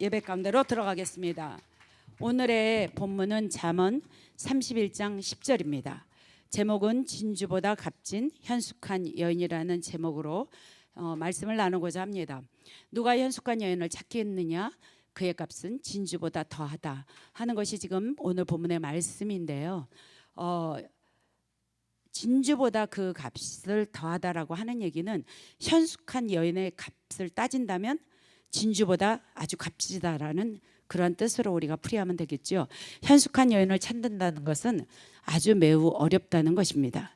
예배 가운데로 들어가겠습니다. 오늘의 본문은 잠언 31장 10절입니다. 제목은 진주보다 값진 현숙한 여인이라는 제목으로 말씀을 나누고자 합니다. 누가 현숙한 여인을 찾겠느냐? 그의 값은 진주보다 더하다 하는 것이 지금 오늘 본문의 말씀인데요. 진주보다 그 값을 더하다라고 하는 얘기는 현숙한 여인의 값을 따진다면 진주보다 아주 값지다라는 그런 뜻으로 우리가 풀이하면 되겠죠. 현숙한 여인을 찾는다는 것은 아주 매우 어렵다는 것입니다.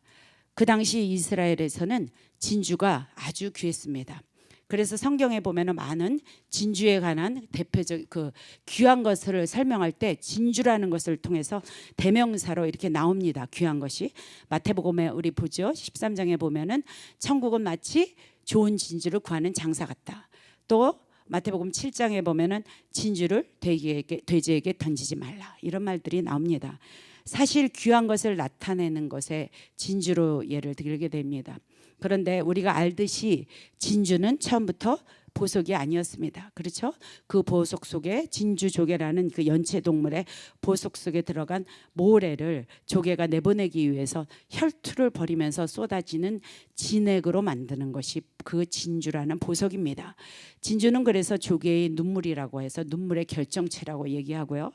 그 당시 이스라엘에서는 진주가 아주 귀했습니다. 그래서 성경에 보면은 많은 진주에 관한 대표적 그 귀한 것을 설명할 때 진주라는 것을 통해서 대명사로 이렇게 나옵니다. 귀한 것이 마태복음에 우리 보죠. 13장에 보면은 천국은 마치 좋은 진주를 구하는 장사 같다. 또 마태복음 7장에 보면은 진주를 돼지에게 던지지 말라 이런 말들이 나옵니다. 사실 귀한 것을 나타내는 것에 진주로 예를 들게 됩니다. 그런데 우리가 알듯이 진주는 처음부터 보석이 아니었습니다. 그렇죠? 그 보석 속에 진주조개라는 그 연체 동물의 보석 속에 들어간 모래를 조개가 내보내기 위해서 혈투를 벌이면서 쏟아지는 진액으로 만드는 것이 그 진주라는 보석입니다. 진주는 그래서 조개의 눈물이라고 해서 눈물의 결정체라고 얘기하고요.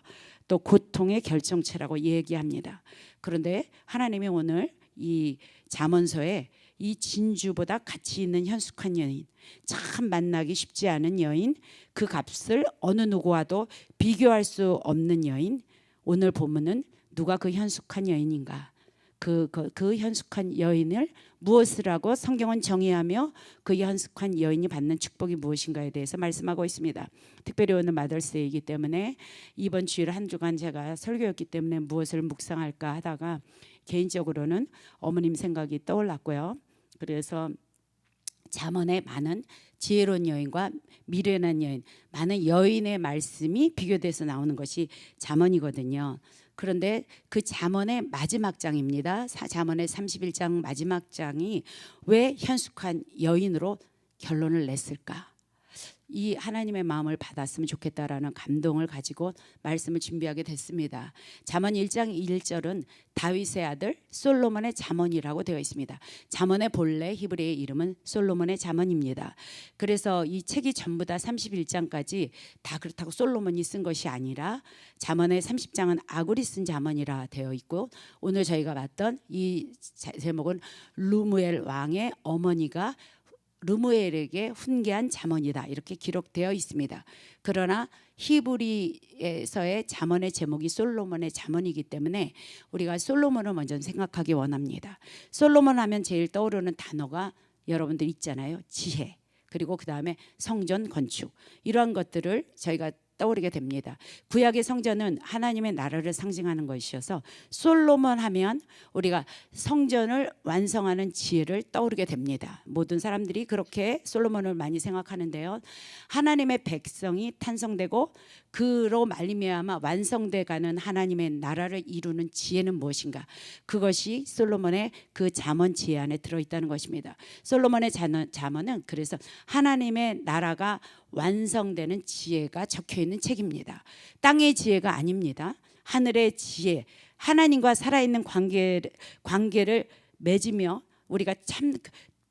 또 고통의 결정체라고 얘기합니다. 그런데 하나님이 오늘 이 잠언서에 이 진주보다 가치 있는 현숙한 여인, 참 만나기 쉽지 않은 여인, 그 값을 어느 누구와도 비교할 수 없는 여인, 오늘 본문은 누가 그 현숙한 여인인가, 그 현숙한 여인을 무엇을 하고 성경은 정의하며 그 현숙한 여인이 받는 축복이 무엇인가에 대해서 말씀하고 있습니다. 특별히 오늘 마더스데이이기 때문에 이번 주일 한 주간 제가 설교였기 때문에 무엇을 묵상할까 하다가 개인적으로는 어머님 생각이 떠올랐고요. 그래서 잠언에 많은 지혜로운 여인과 미련한 여인, 많은 여인의 말씀이 비교돼서 나오는 것이 잠언이거든요. 그런데 그 잠언의 마지막 장입니다. 잠언의 31장 마지막 장이 왜 현숙한 여인으로 결론을 냈을까? 이 하나님의 마음을 받았으면 좋겠다라는 감동을 가지고 말씀을 준비하게 됐습니다. 잠언 1장 1절은 다윗의 아들 솔로몬의 잠언이라고 되어 있습니다. 잠언의 본래 히브리의 이름은 솔로몬의 잠언입니다. 그래서 이 책이 전부 다 31장까지 다 그렇다고 솔로몬이 쓴 것이 아니라 잠언의 30장은 아굴이 쓴 잠언이라 되어 있고, 오늘 저희가 봤던 이 제목은 르무엘 왕의 어머니가 르무엘에게 훈계한 잠언이다 이렇게 기록되어 있습니다. 그러나 히브리에서의 잠언의 제목이 솔로몬의 잠언이기 때문에 우리가 솔로몬을 먼저 생각하기 원합니다. 솔로몬 하면 제일 떠오르는 단어가 여러분들 있잖아요. 지혜, 그리고 그 다음에 성전 건축, 이러한 것들을 저희가 떠오르게 됩니다. 구약의 성전은 하나님의 나라를 상징하는 것이어서 솔로몬 하면 우리가 성전을 완성하는 지혜를 떠오르게 됩니다. 모든 사람들이 그렇게 솔로몬을 많이 생각하는데요. 하나님의 백성이 탄성되고 그로 말미암아 완성돼가는 하나님의 나라를 이루는 지혜는 무엇인가? 그것이 솔로몬의 그 잠언 지혜 안에 들어있다는 것입니다. 솔로몬의 잠언은 그래서 하나님의 나라가 완성되는 지혜가 적혀있는 책입니다. 땅의 지혜가 아닙니다. 하늘의 지혜, 하나님과 살아있는 관계를 맺으며 우리가 참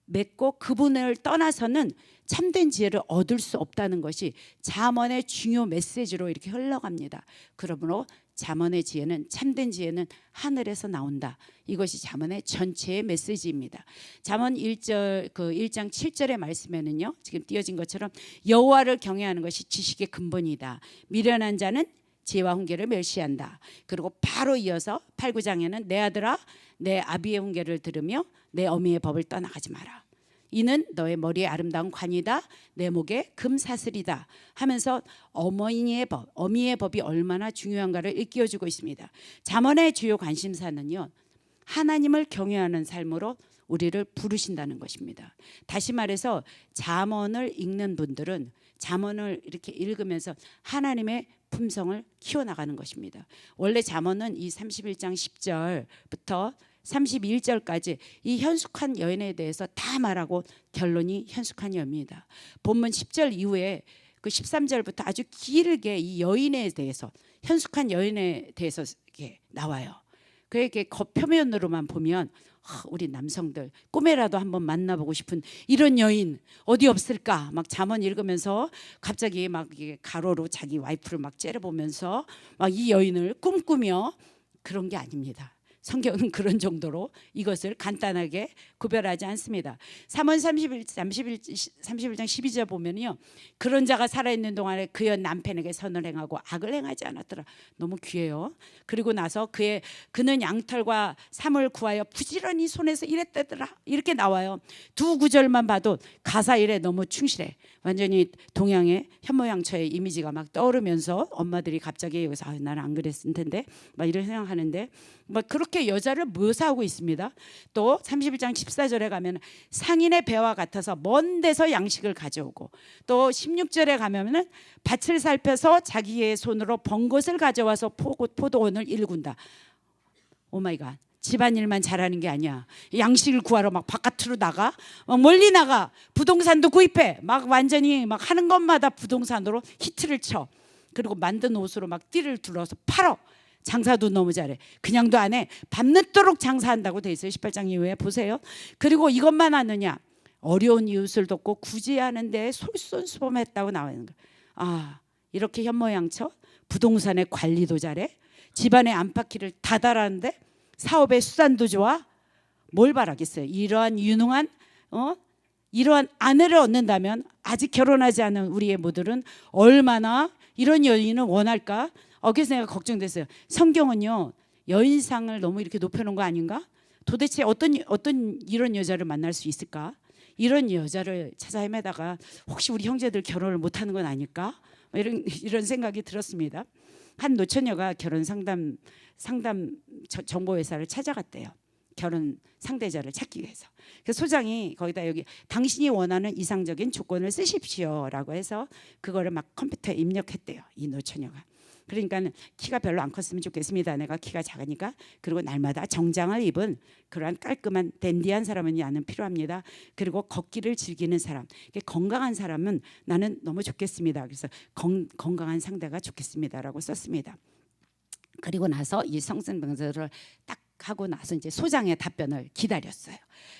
맺고 그분을 떠나서는 참된 지혜를 얻을 수 없다는 것이 잠언의 중요 메시지로 이렇게 흘러갑니다. 그러므로 잠언의 지혜는, 참된 지혜는 하늘에서 나온다. 이것이 잠언의 전체의 메시지입니다. 잠언 1장 7절의 말씀에는요, 지금 띄어진 것처럼 여호와를 경외하는 것이 지식의 근본이다. 미련한 자는 지혜와 훈계를 멸시한다. 그리고 바로 이어서 8, 9장에는 내 아들아 내 아비의 훈계를 들으며 내 어미의 법을 떠나가지 마라. 이는 너의 머리에 아름다운 관이다. 내 목에 금사슬이다 하면서 어머니의 법, 어미의 법이 얼마나 중요한가를 일깨워주고 있습니다. 잠언의 주요 관심사는요, 하나님을 경외하는 삶으로 우리를 부르신다는 것입니다. 다시 말해서 잠언을 읽는 분들은 잠언을 이렇게 읽으면서 하나님의 품성을 키워나가는 것입니다. 원래 잠언은 이 31장 10절부터 31절까지 이 현숙한 여인에 대해서 다 말하고 결론이 현숙한 여인입니다. 본문 10절 이후에 그 13절부터 아주 길게 이 여인에 대해서, 현숙한 여인에 대해서 이렇게 나와요. 그렇게 겉표면으로만 보면 우리 남성들 꿈에라도 한번 만나보고 싶은 이런 여인 어디 없을까 막 잠언 읽으면서 갑자기 막 가로로 자기 와이프를 막 째려보면서 막 이 여인을 꿈꾸며, 그런 게 아닙니다. 성경은 그런 정도로 이것을 간단하게 구별하지 않습니다. 잠언 31장 12절 보면요, 그런 자가 살아있는 동안에 그의 남편에게 선을 행하고 악을 행하지 않았더라. 너무 귀해요. 그리고 나서 그는 양털과 삼을 구하여 부지런히 손에서 일했다더라, 이렇게 나와요. 두 구절만 봐도 가사 일에 너무 충실해. 완전히 동양의 현모양처의 이미지가 막 떠오르면서 엄마들이 갑자기 여기서 나는 안 그랬을 텐데 막 이런 생각하는데, 막 그렇게 여자를 묘사하고 있습니다. 또 31장 14절에 가면 상인의 배와 같아서 먼 데서 양식을 가져오고, 또 16절에 가면은 밭을 살펴서 자기의 손으로 번 것을 가져와서 포도원을 일군다. 오마이갓. 집안일만 잘하는 게 아니야. 양식을 구하러 막 바깥으로 나가, 막 멀리 나가, 부동산도 구입해, 막 완전히 막 하는 것마다 부동산으로 히트를 쳐. 그리고 만든 옷으로 막 띠를 둘러서 팔어. 장사도 너무 잘해. 그냥도 안 해. 밤늦도록 장사한다고 돼 있어요. 18장 이후에 보세요. 그리고 이것만 하느냐, 어려운 이웃을 돕고 구제하는데 솔선수범했다고 나와 있는 거야. 아, 이렇게 현모양처 부동산의 관리도 잘해, 집안의 안팎기를 다 달았는데 사업의 수단도 좋아. 뭘 바라겠어요. 이러한 유능한 이러한 아내를 얻는다면 아직 결혼하지 않은 우리의 모들은 얼마나 이런 여인을 원할까? 그래서 내가 걱정됐어요. 성경은요, 여인상을 너무 이렇게 높여놓은 거 아닌가? 도대체 어떤 이런 여자를 만날 수 있을까? 이런 여자를 찾아 헤매다가 혹시 우리 형제들 결혼을 못하는 건 아닐까? 이런 생각이 들었습니다. 한 노처녀가 결혼 상담 정보회사를 찾아갔대요. 결혼 상대자를 찾기 위해서. 그래서 소장이 거기다 여기 당신이 원하는 이상적인 조건을 쓰십시오라고 해서 그거를 막 컴퓨터에 입력했대요. 이 노처녀가. 그러니까 키가 별로 안 컸으면 좋겠습니다. 내가 키가 작으니까. 그리고 날마다 정장을 입은 그러한 깔끔한 댄디한 사람은 나는 필요합니다. 그리고 걷기를 즐기는 사람, 건강한 사람은 나는 너무 좋겠습니다. 그래서 건강한 상대가 좋겠습니다라고 썼습니다. 그리고 나서 이 성선병서를 딱 하고 나서 이제 소장의 답변을 기다렸어요.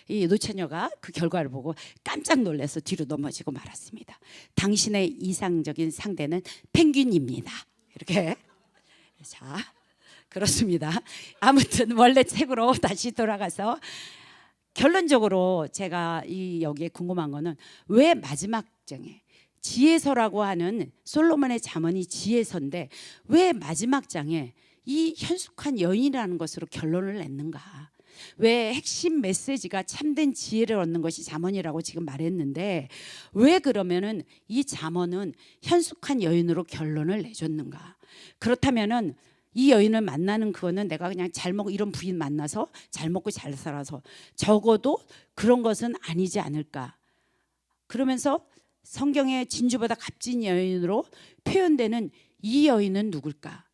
이 노처녀가 그 결과를 보고 깜짝 놀라서 뒤로 넘어지고 말았습니다. 당신의 이상적인 상대는 펭귄입니다. 이렇게. 자, 그렇습니다. 아무튼 원래 책으로 다시 돌아가서 결론적으로 제가 여기에 궁금한 거는 왜 마지막 장에 지혜서라고 하는 솔로몬의 잠언이 지혜서인데 왜 마지막 장에 이 현숙한 여인이라는 것으로 결론을 냈는가? 왜 핵심 메시지가 참된 지혜를 얻는 것이 잠언이라고 지금 말했는데 왜 그러면은 이 잠언은 현숙한 여인으로 결론을 내줬는가? 그렇다면은 이 여인을 만나는 그거는 내가 그냥 잘 먹고 이런 부인 만나서 잘 먹고 잘 살아서 적어도 그런 것은 아니지 않을까? 그러면서 성경의 진주보다 값진 여인으로 표현되는 이 여인은 누굴까?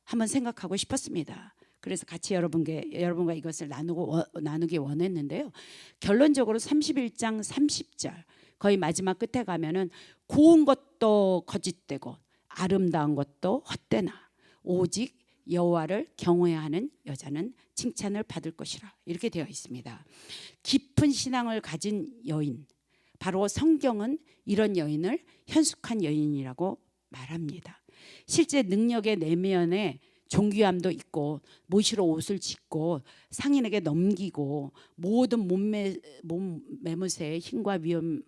한번 생각하고 싶었습니다. 그래서 같이 여러분과 이것을 나누기 원했는데요. 결론적으로 31장 30절 거의 마지막 끝에 가면은 고운 것도 거짓되고 아름다운 것도 헛되나 오직 여호와를 경외하는 여자는 칭찬을 받을 것이라, 이렇게 되어 있습니다. 깊은 신앙을 가진 여인, 바로 성경은 이런 여인을 현숙한 여인이라고 말합니다. 실제 능력의 내면에 존귀함도 있고 모시로 옷을 짓고 상인에게 넘기고 모든 몸매무새의 힘과 위험이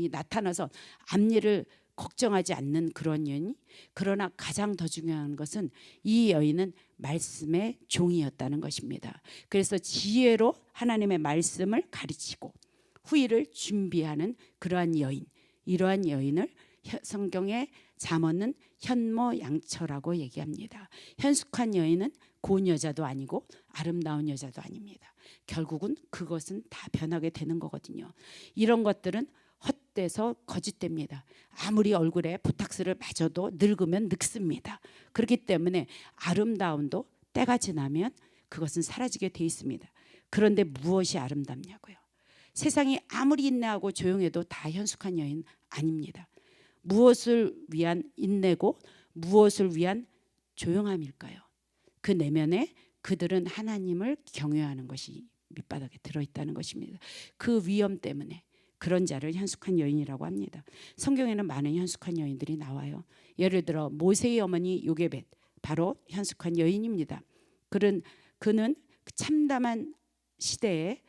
나타나서 앞일을 걱정하지 않는 그런 여인. 그러나 가장 더 중요한 것은 이 여인은 말씀의 종이었다는 것입니다. 그래서 지혜로 하나님의 말씀을 가르치고 후일을 준비하는 그러한 여인, 이러한 여인을 성경의 잠언은 현모양처라고 얘기합니다. 현숙한 여인은 고운 여자도 아니고 아름다운 여자도 아닙니다. 결국은 그것은 다 변하게 되는 거거든요. 이런 것들은 헛돼서 거짓됩니다. 아무리 얼굴에 보탁스를 맞아도 늙으면 늙습니다. 그렇기 때문에 아름다움도 때가 지나면 그것은 사라지게 돼 있습니다. 그런데 무엇이 아름답냐고요? 세상이 아무리 인내하고 조용해도 다 현숙한 여인 아닙니다. 무엇을 위한 인내고 무엇을 위한 조용함일까요? 그 내면에 그들은 하나님을 경외하는 것이 밑바닥에 들어있다는 것입니다. 그 위험 때문에 그런 자를 현숙한 여인이라고 합니다. 성경에는 많은 현숙한 여인들이 나와요. 예를 들어 모세의 어머니 요게벳, 바로 현숙한 여인입니다. 그는 참담한 시대에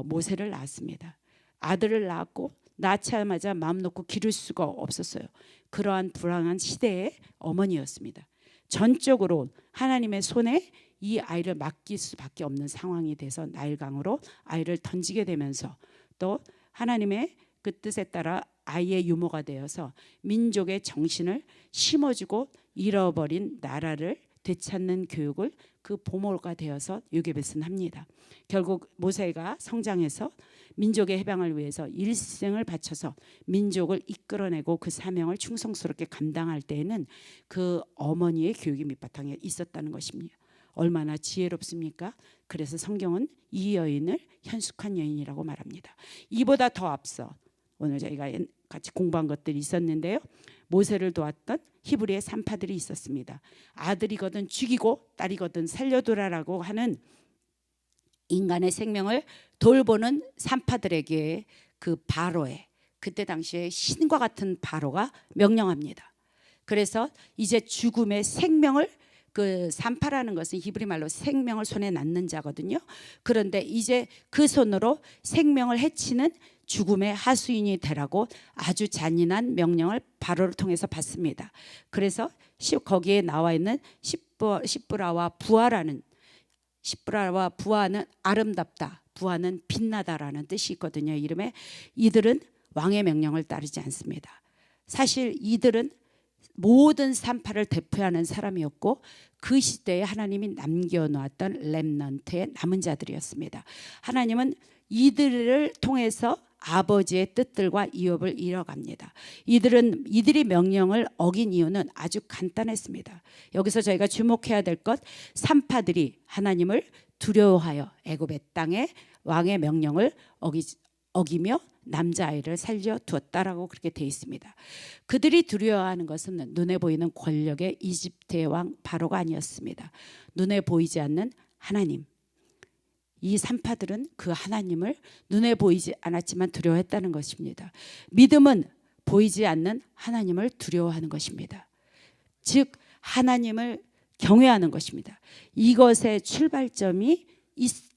모세를 낳았습니다. 아들을 낳았고 낳자마자 마음 놓고 기를 수가 없었어요. 그러한 불안한 시대의 어머니였습니다. 전적으로 하나님의 손에 이 아이를 맡길 수밖에 없는 상황이 돼서 나일강으로 아이를 던지게 되면서 또 하나님의 그 뜻에 따라 아이의 유모가 되어서 민족의 정신을 심어주고 잃어버린 나라를 되찾는 교육을 그 보모가 되어서 요게벳은 합니다. 결국 모세가 성장해서 민족의 해방을 위해서 일생을 바쳐서 민족을 이끌어내고 그 사명을 충성스럽게 감당할 때에는 그 어머니의 교육이 밑바탕에 있었다는 것입니다. 얼마나 지혜롭습니까? 그래서 성경은 이 여인을 현숙한 여인이라고 말합니다. 이보다 더 앞서 오늘 저희가 같이 공부한 것들이 있었는데요. 모세를 도왔던 히브리의 산파들이 있었습니다. 아들이거든 죽이고 딸이거든 살려두라라고 하는 인간의 생명을 돌보는 산파들에게 그 바로의 그때 당시에 신과 같은 바로가 명령합니다. 그래서 이제 죽음의 생명을 그 산파라는 것은 히브리 말로 생명을 손에 낳는 자거든요. 그런데 이제 그 손으로 생명을 해치는 죽음의 하수인이 되라고 아주 잔인한 명령을 바로를 통해서 받습니다. 그래서 거기에 나와 있는 시브라와 부하는 아름답다, 부하는 빛나다라는 뜻이 있거든요. 이름에 이들은 왕의 명령을 따르지 않습니다. 사실 이들은 모든 산파를 대표하는 사람이었고 그 시대에 하나님이 남겨놓았던 렘넌트의 남은 자들이었습니다. 하나님은 이들을 통해서 아버지의 뜻들과 이업을 이뤄갑니다. 이들이 명령을 어긴 이유는 아주 간단했습니다. 여기서 저희가 주목해야 될 것, 산파들이 하나님을 두려워하여 애굽의 땅에 왕의 명령을 어기며 남자아이를 살려두었다라고 그렇게 되어 있습니다. 그들이 두려워하는 것은 눈에 보이는 권력의 이집트의 왕 바로가 아니었습니다. 눈에 보이지 않는 하나님. 이 산파들은 그 하나님을 눈에 보이지 않았지만 두려워했다는 것입니다. 믿음은 보이지 않는 하나님을 두려워하는 것입니다. 즉 하나님을 경외하는 것입니다. 이것의 출발점이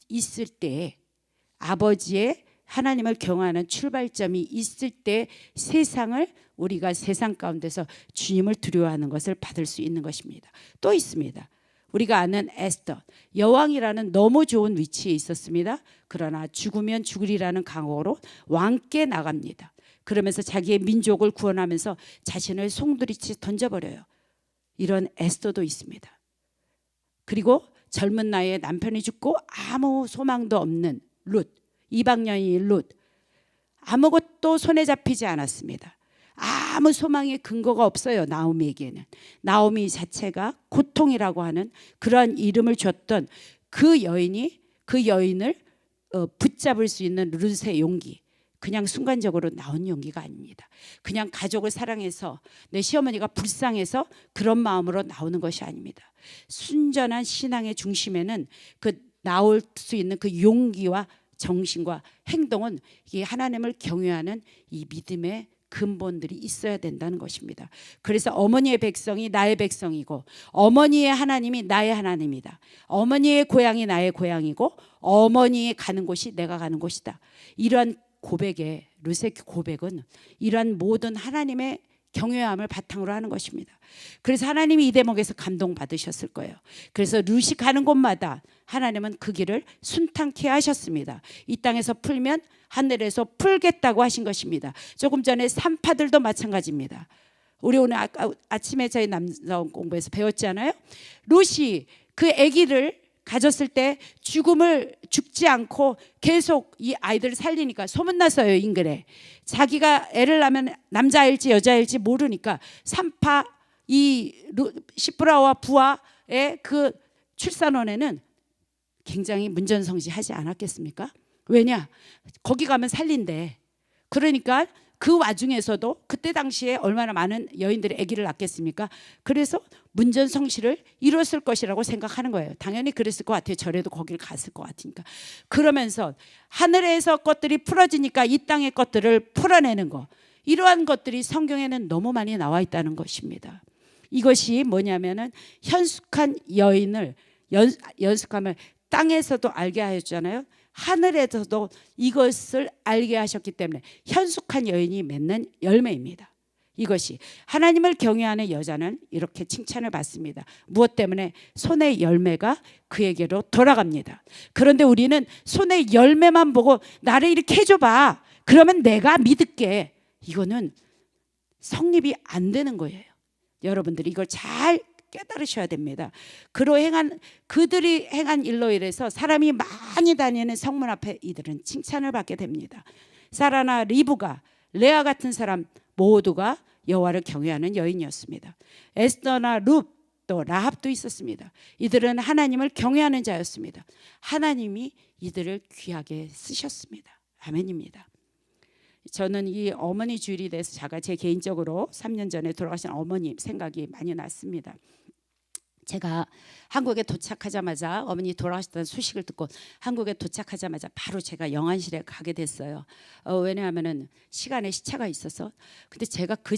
있을 때, 아버지의 하나님을 경외하는 출발점이 있을 때 세상을 우리가 세상 가운데서 주님을 두려워하는 것을 받을 수 있는 것입니다. 또 있습니다. 우리가 아는 에스더, 여왕이라는 너무 좋은 위치에 있었습니다. 그러나 죽으면 죽으리라는 각오로 왕께 나갑니다. 그러면서 자기의 민족을 구원하면서 자신을 송두리째 던져버려요. 이런 에스더도 있습니다. 그리고 젊은 나이에 남편이 죽고 아무 소망도 없는 룻, 이방 여인 룻, 아무것도 손에 잡히지 않았습니다. 아무 소망의 근거가 없어요. 나오미에게는. 나오미 자체가 고통이라고 하는 그러한 이름을 줬던 그 여인을 붙잡을 수 있는 룻의 용기, 그냥 순간적으로 나온 용기가 아닙니다. 그냥 가족을 사랑해서 내 시어머니가 불쌍해서 그런 마음으로 나오는 것이 아닙니다. 순전한 신앙의 중심에는 그 나올 수 있는 그 용기와 정신과 행동은 이 하나님을 경외하는 이 믿음의 근본들이 있어야 된다는 것입니다. 그래서 어머니의 백성이 나의 백성이고 어머니의 하나님이 나의 하나님이다. 어머니의 고향이 나의 고향이고 어머니의 가는 곳이 내가 가는 곳이다. 이러한 고백의 룻의 고백은 이러한 모든 하나님의 경외함을 바탕으로 하는 것입니다. 그래서 하나님이 이 대목에서 감동받으셨을 거예요. 그래서 룻이 가는 곳마다 하나님은 그 길을 순탄케 하셨습니다. 이 땅에서 풀면 하늘에서 풀겠다고 하신 것입니다. 조금 전에 산파들도 마찬가지입니다. 우리 오늘 아침에 저희 남성 공부에서 배웠잖아요. 룻이 그 아기를 가졌을 때 죽지 않고 계속 이 아이들을 살리니까 소문났어요. 인근에. 자기가 애를 낳으면 남자일지 여자일지 모르니까 산파 이 시브라와 부하의 그 출산원에는 굉장히 문전성시하지 않았겠습니까? 왜냐? 거기 가면 살린대. 그러니까 그 와중에서도 그때 당시에 얼마나 많은 여인들이 아기를 낳겠습니까? 그래서 문전성시를 이뤘을 것이라고 생각하는 거예요. 당연히 그랬을 것 같아요. 절에도 거기를 갔을 것 같으니까. 그러면서 하늘에서 것들이 풀어지니까 이 땅의 것들을 풀어내는 거, 이러한 것들이 성경에는 너무 많이 나와 있다는 것입니다. 이것이 뭐냐면은 현숙한 여인을 연숙함을 땅에서도 알게 하였잖아요. 하늘에서도 이것을 알게 하셨기 때문에 현숙한 여인이 맺는 열매입니다. 이것이 하나님을 경외하는 여자는 이렇게 칭찬을 받습니다. 무엇 때문에? 손의 열매가 그에게로 돌아갑니다. 그런데 우리는 손의 열매만 보고 나를 이렇게 해줘봐, 그러면 내가 믿을게. 이거는 성립이 안 되는 거예요. 여러분들이 이걸 잘 깨달으셔야 됩니다. 그들이 행한 일로 인해서 사람이 많이 다니는 성문 앞에 이들은 칭찬을 받게 됩니다. 사라나 리브가, 레아 같은 사람 모두가 여호와를 경외하는 여인이었습니다. 에스더나 룻, 또 라합도 있었습니다. 이들은 하나님을 경외하는 자였습니다. 하나님이 이들을 귀하게 쓰셨습니다. 아멘입니다. 저는 이 어머니 주일에 대해서 제가 제 개인적으로 3년 전에 돌아가신 어머님 생각이 많이 났습니다. 제가 한국에 도착하자마자 어머니 돌아가셨다는 소식을 듣고 한국에 도착하자마자 바로 제가 영안실에 가게 됐어요. 왜냐하면은 시간에 시차가 있어서. 근데 제가 그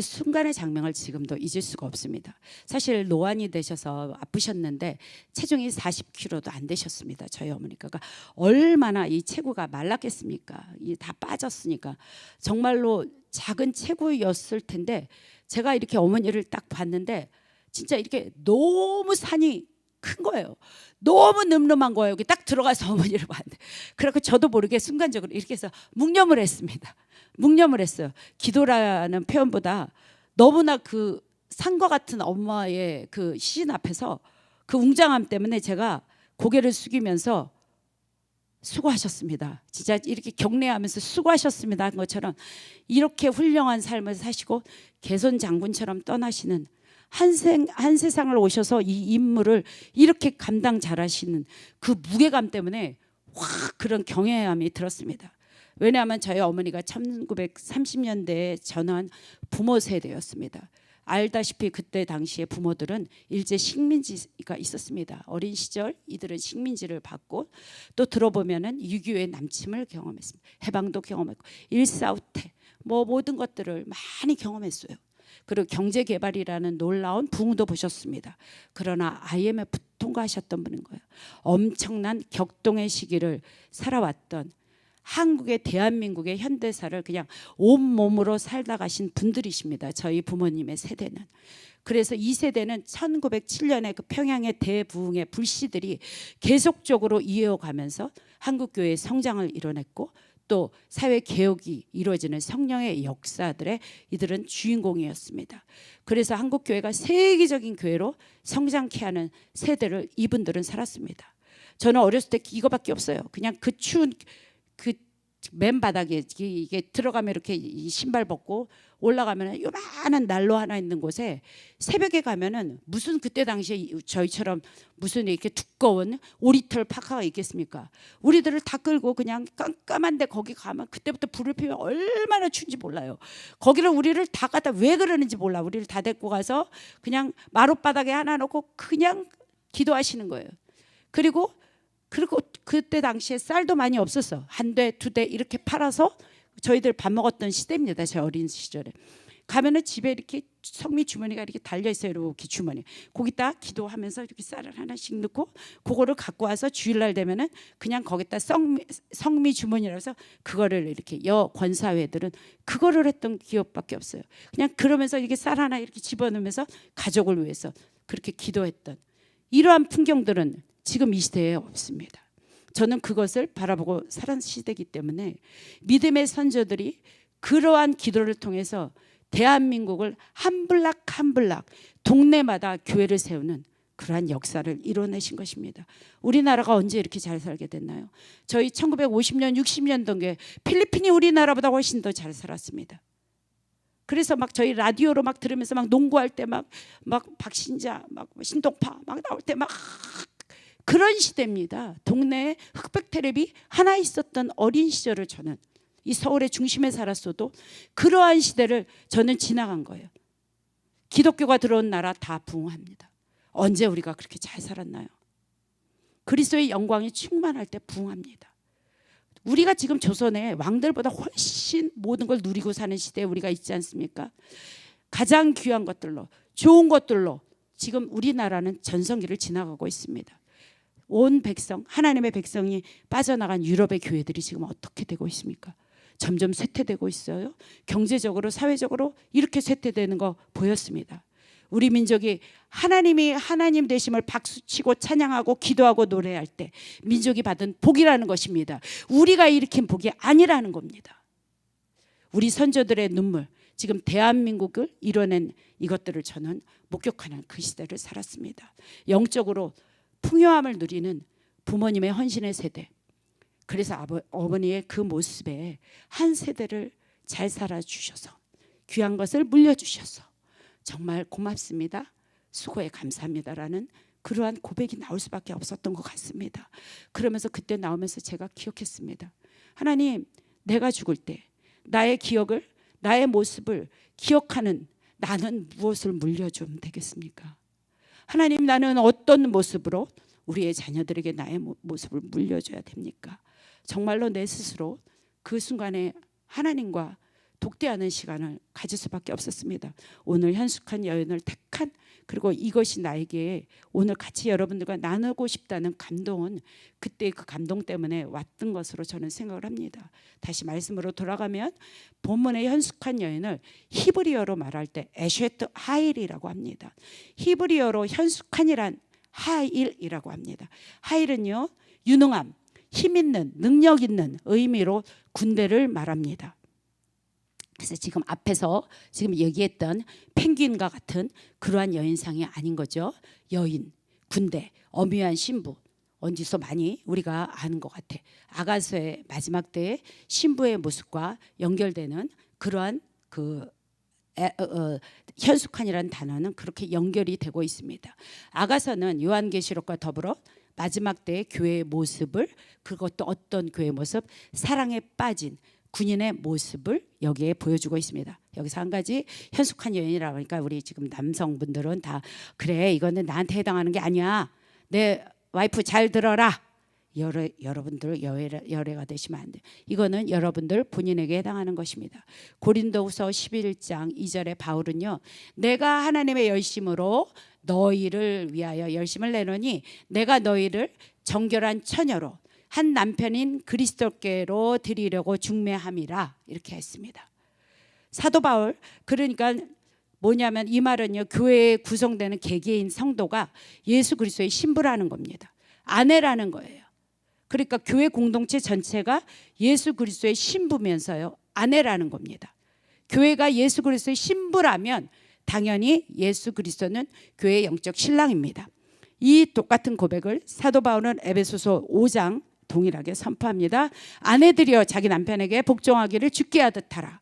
순간의 장면을 지금도 잊을 수가 없습니다. 사실 노안이 되셔서 아프셨는데 체중이 40kg도 안 되셨습니다. 저희 어머니가. 그러니까 얼마나 이 체구가 말랐겠습니까? 이 다 빠졌으니까 정말로 작은 체구였을 텐데 제가 이렇게 어머니를 딱 봤는데 진짜 이렇게 너무 산이 큰 거예요. 너무 늠름한 거예요. 여기 딱 들어가서 어머니를 봤는데, 그래서 저도 모르게 순간적으로 이렇게 해서 묵념을 했습니다. 묵념을 했어요. 기도라는 표현보다 너무나 그 산과 같은 엄마의 그 시신 앞에서 그 웅장함 때문에 제가 고개를 숙이면서 수고하셨습니다. 진짜 이렇게 경례하면서 수고하셨습니다 한 것처럼 이렇게 훌륭한 삶을 사시고 개손 장군처럼 떠나시는 한 세상을 오셔서 이 임무를 이렇게 감당 잘하시는 그 무게감 때문에 확 그런 경외함이 들었습니다. 왜냐하면 저희 어머니가 1930년대에 전한 부모 세대였습니다. 알다시피 그때 당시에 부모들은 일제 식민지가 있었습니다. 어린 시절 이들은 식민지를 받고 또 들어보면은 6.25의 남침을 경험했습니다. 해방도 경험했고 1.4후퇴 뭐 모든 것들을 많이 경험했어요. 그리고 경제개발이라는 놀라운 부흥도 보셨습니다. 그러나 IMF 통과하셨던 분인 거예요. 엄청난 격동의 시기를 살아왔던 한국의 대한민국의 현대사를 그냥 온몸으로 살다 가신 분들이십니다. 저희 부모님의 세대는. 그래서 이 세대는 1907년에 그 평양의 대부흥의 불씨들이 계속적으로 이어가면서 한국교회의 성장을 이뤄냈고 또 사회개혁이 이루어지는 성령의 역사들의 이들은 주인공이었습니다. 그래서 한국교회가 세계적인 교회로 성장케 하는 세대를 이분들은 살았습니다. 저는 어렸을 때 이거밖에 없어요. 그냥 그 추운 그 맨바닥에 이게 들어가면 이렇게 이 신발 벗고 올라가면 요만한 난로 하나 있는 곳에 새벽에 가면은 무슨 그때 당시에 저희처럼 무슨 이렇게 두꺼운 오리털 파카가 있겠습니까? 우리들을 다 끌고 그냥 깜깜한데 거기 가면 그때부터 불을 피우면 얼마나 추운지 몰라요. 거기를 우리를 다 갖다 왜 그러는지 몰라. 우리를 다 데리고 가서 그냥 마룻바닥에 하나 놓고 그냥 기도하시는 거예요. 그리고 그때 당시에 쌀도 많이 없었어. 한 대, 두 대 이렇게 팔아서 저희들 밥 먹었던 시대입니다. 제 어린 시절에. 가면은 집에 이렇게 성미 주머니가 이렇게 달려 있어요. 이렇게 주머니. 거기다 기도하면서 이렇게 쌀을 하나씩 넣고 그거를 갖고 와서 주일날 되면은 그냥 거기다 성미 주머니라고 해서 그거를 이렇게 권사회들은 그거를 했던 기억밖에 없어요. 그냥 그러면서 이렇게 쌀 하나 이렇게 집어넣으면서 가족을 위해서 그렇게 기도했던 이러한 풍경들은 지금 이 시대에 없습니다. 저는 그것을 바라보고 살은 시대이기 때문에 믿음의 선조들이 그러한 기도를 통해서 대한민국을 한 블락 한 블락 동네마다 교회를 세우는 그러한 역사를 이뤄내신 것입니다. 우리나라가 언제 이렇게 잘 살게 됐나요? 저희 1950년 60년도에 필리핀이 우리나라보다 훨씬 더 잘 살았습니다. 그래서 막 저희 라디오로 막 들으면서 막 농구할 때 막 박신자 막 신동파 막 나올 때 막 그런 시대입니다. 동네에 흑백 테레비 하나 있었던 어린 시절을 저는 이 서울의 중심에 살았어도 그러한 시대를 저는 지나간 거예요. 기독교가 들어온 나라 다 부흥합니다. 언제 우리가 그렇게 잘 살았나요? 그리스도의 영광이 충만할 때 부흥합니다. 우리가 지금 조선에 왕들보다 훨씬 모든 걸 누리고 사는 시대에 우리가 있지 않습니까? 가장 귀한 것들로, 좋은 것들로 지금 우리나라는 전성기를 지나가고 있습니다. 온 백성, 하나님의 백성이 빠져나간 유럽의 교회들이 지금 어떻게 되고 있습니까? 점점 쇠퇴되고 있어요. 경제적으로, 사회적으로 이렇게 쇠퇴되는 거 보였습니다. 우리 민족이 하나님이 하나님 되심을 박수치고 찬양하고 기도하고 노래할 때 민족이 받은 복이라는 것입니다. 우리가 일으킨 복이 아니라는 겁니다. 우리 선조들의 눈물, 지금 대한민국을 이뤄낸 이것들을 저는 목격하는 그 시대를 살았습니다. 영적으로 풍요함을 누리는 부모님의 헌신의 세대, 그래서 어머니의 그 모습에 한 세대를 잘 살아주셔서 귀한 것을 물려주셔서 정말 고맙습니다, 수고에 감사합니다라는 그러한 고백이 나올 수밖에 없었던 것 같습니다. 그러면서 그때 나오면서 제가 기억했습니다. 하나님, 내가 죽을 때 나의 기억을, 나의 모습을 기억하는 나는 무엇을 물려주면 되겠습니까? 하나님, 나는 어떤 모습으로 우리의 자녀들에게 나의 모습을 물려줘야 됩니까? 정말로 내 스스로 그 순간에 하나님과 독대하는 시간을 가질 수밖에 없었습니다. 오늘 현숙한 여인을 택한, 그리고 이것이 나에게 오늘 같이 여러분들과 나누고 싶다는 감동은 그때 그 감동 때문에 왔던 것으로 저는 생각을 합니다. 다시 말씀으로 돌아가면 본문의 현숙한 여인을 히브리어로 말할 때 에쉐트 하일이라고 합니다. 히브리어로 현숙한이란 하일이라고 합니다. 하일은요, 유능함, 힘 있는, 능력 있는 의미로 군대를 말합니다. 그래서 지금 앞에서 지금 얘기했던 펭귄과 같은 그러한 여인상이 아닌 거죠. 여인, 군대, 엄위한 신부, 어디서 많이 우리가 아는 것 같아. 아가서의 마지막 때의 신부의 모습과 연결되는 그러한 현숙한이라는 단어는 그렇게 연결이 되고 있습니다. 아가서는 요한계시록과 더불어 마지막 때의 교회의 모습을, 그것도 어떤 교회의 모습, 사랑에 빠진 군인의 모습을 여기에 보여주고 있습니다. 여기서 한 가지, 현숙한 여인이라고 하니까 우리 지금 남성분들은 다 그래, 이거는 나한테 해당하는 게 아니야, 내 와이프 잘 들어라, 여러분들 열애가 되시면 안 돼요. 이거는 여러분들 본인에게 해당하는 것입니다. 고린도후서 11장 2절에 바울은요, 내가 하나님의 열심으로 너희를 위하여 열심을 내노니 내가 너희를 정결한 처녀로 한 남편인 그리스도께로 드리려고 중매함이라, 이렇게 했습니다. 사도 바울, 그러니까 뭐냐면 이 말은요, 교회에 구성되는 개개인 성도가 예수 그리스도의 신부라는 겁니다. 아내라는 거예요. 그러니까 교회 공동체 전체가 예수 그리스도의 신부면서요, 아내라는 겁니다. 교회가 예수 그리스도의 신부라면 당연히 예수 그리스도는 교회의 영적 신랑입니다. 이 똑같은 고백을 사도 바울은 에베소서 5장 동일하게 선포합니다. 아내들이여 자기 남편에게 복종하기를 주께 하듯 하라.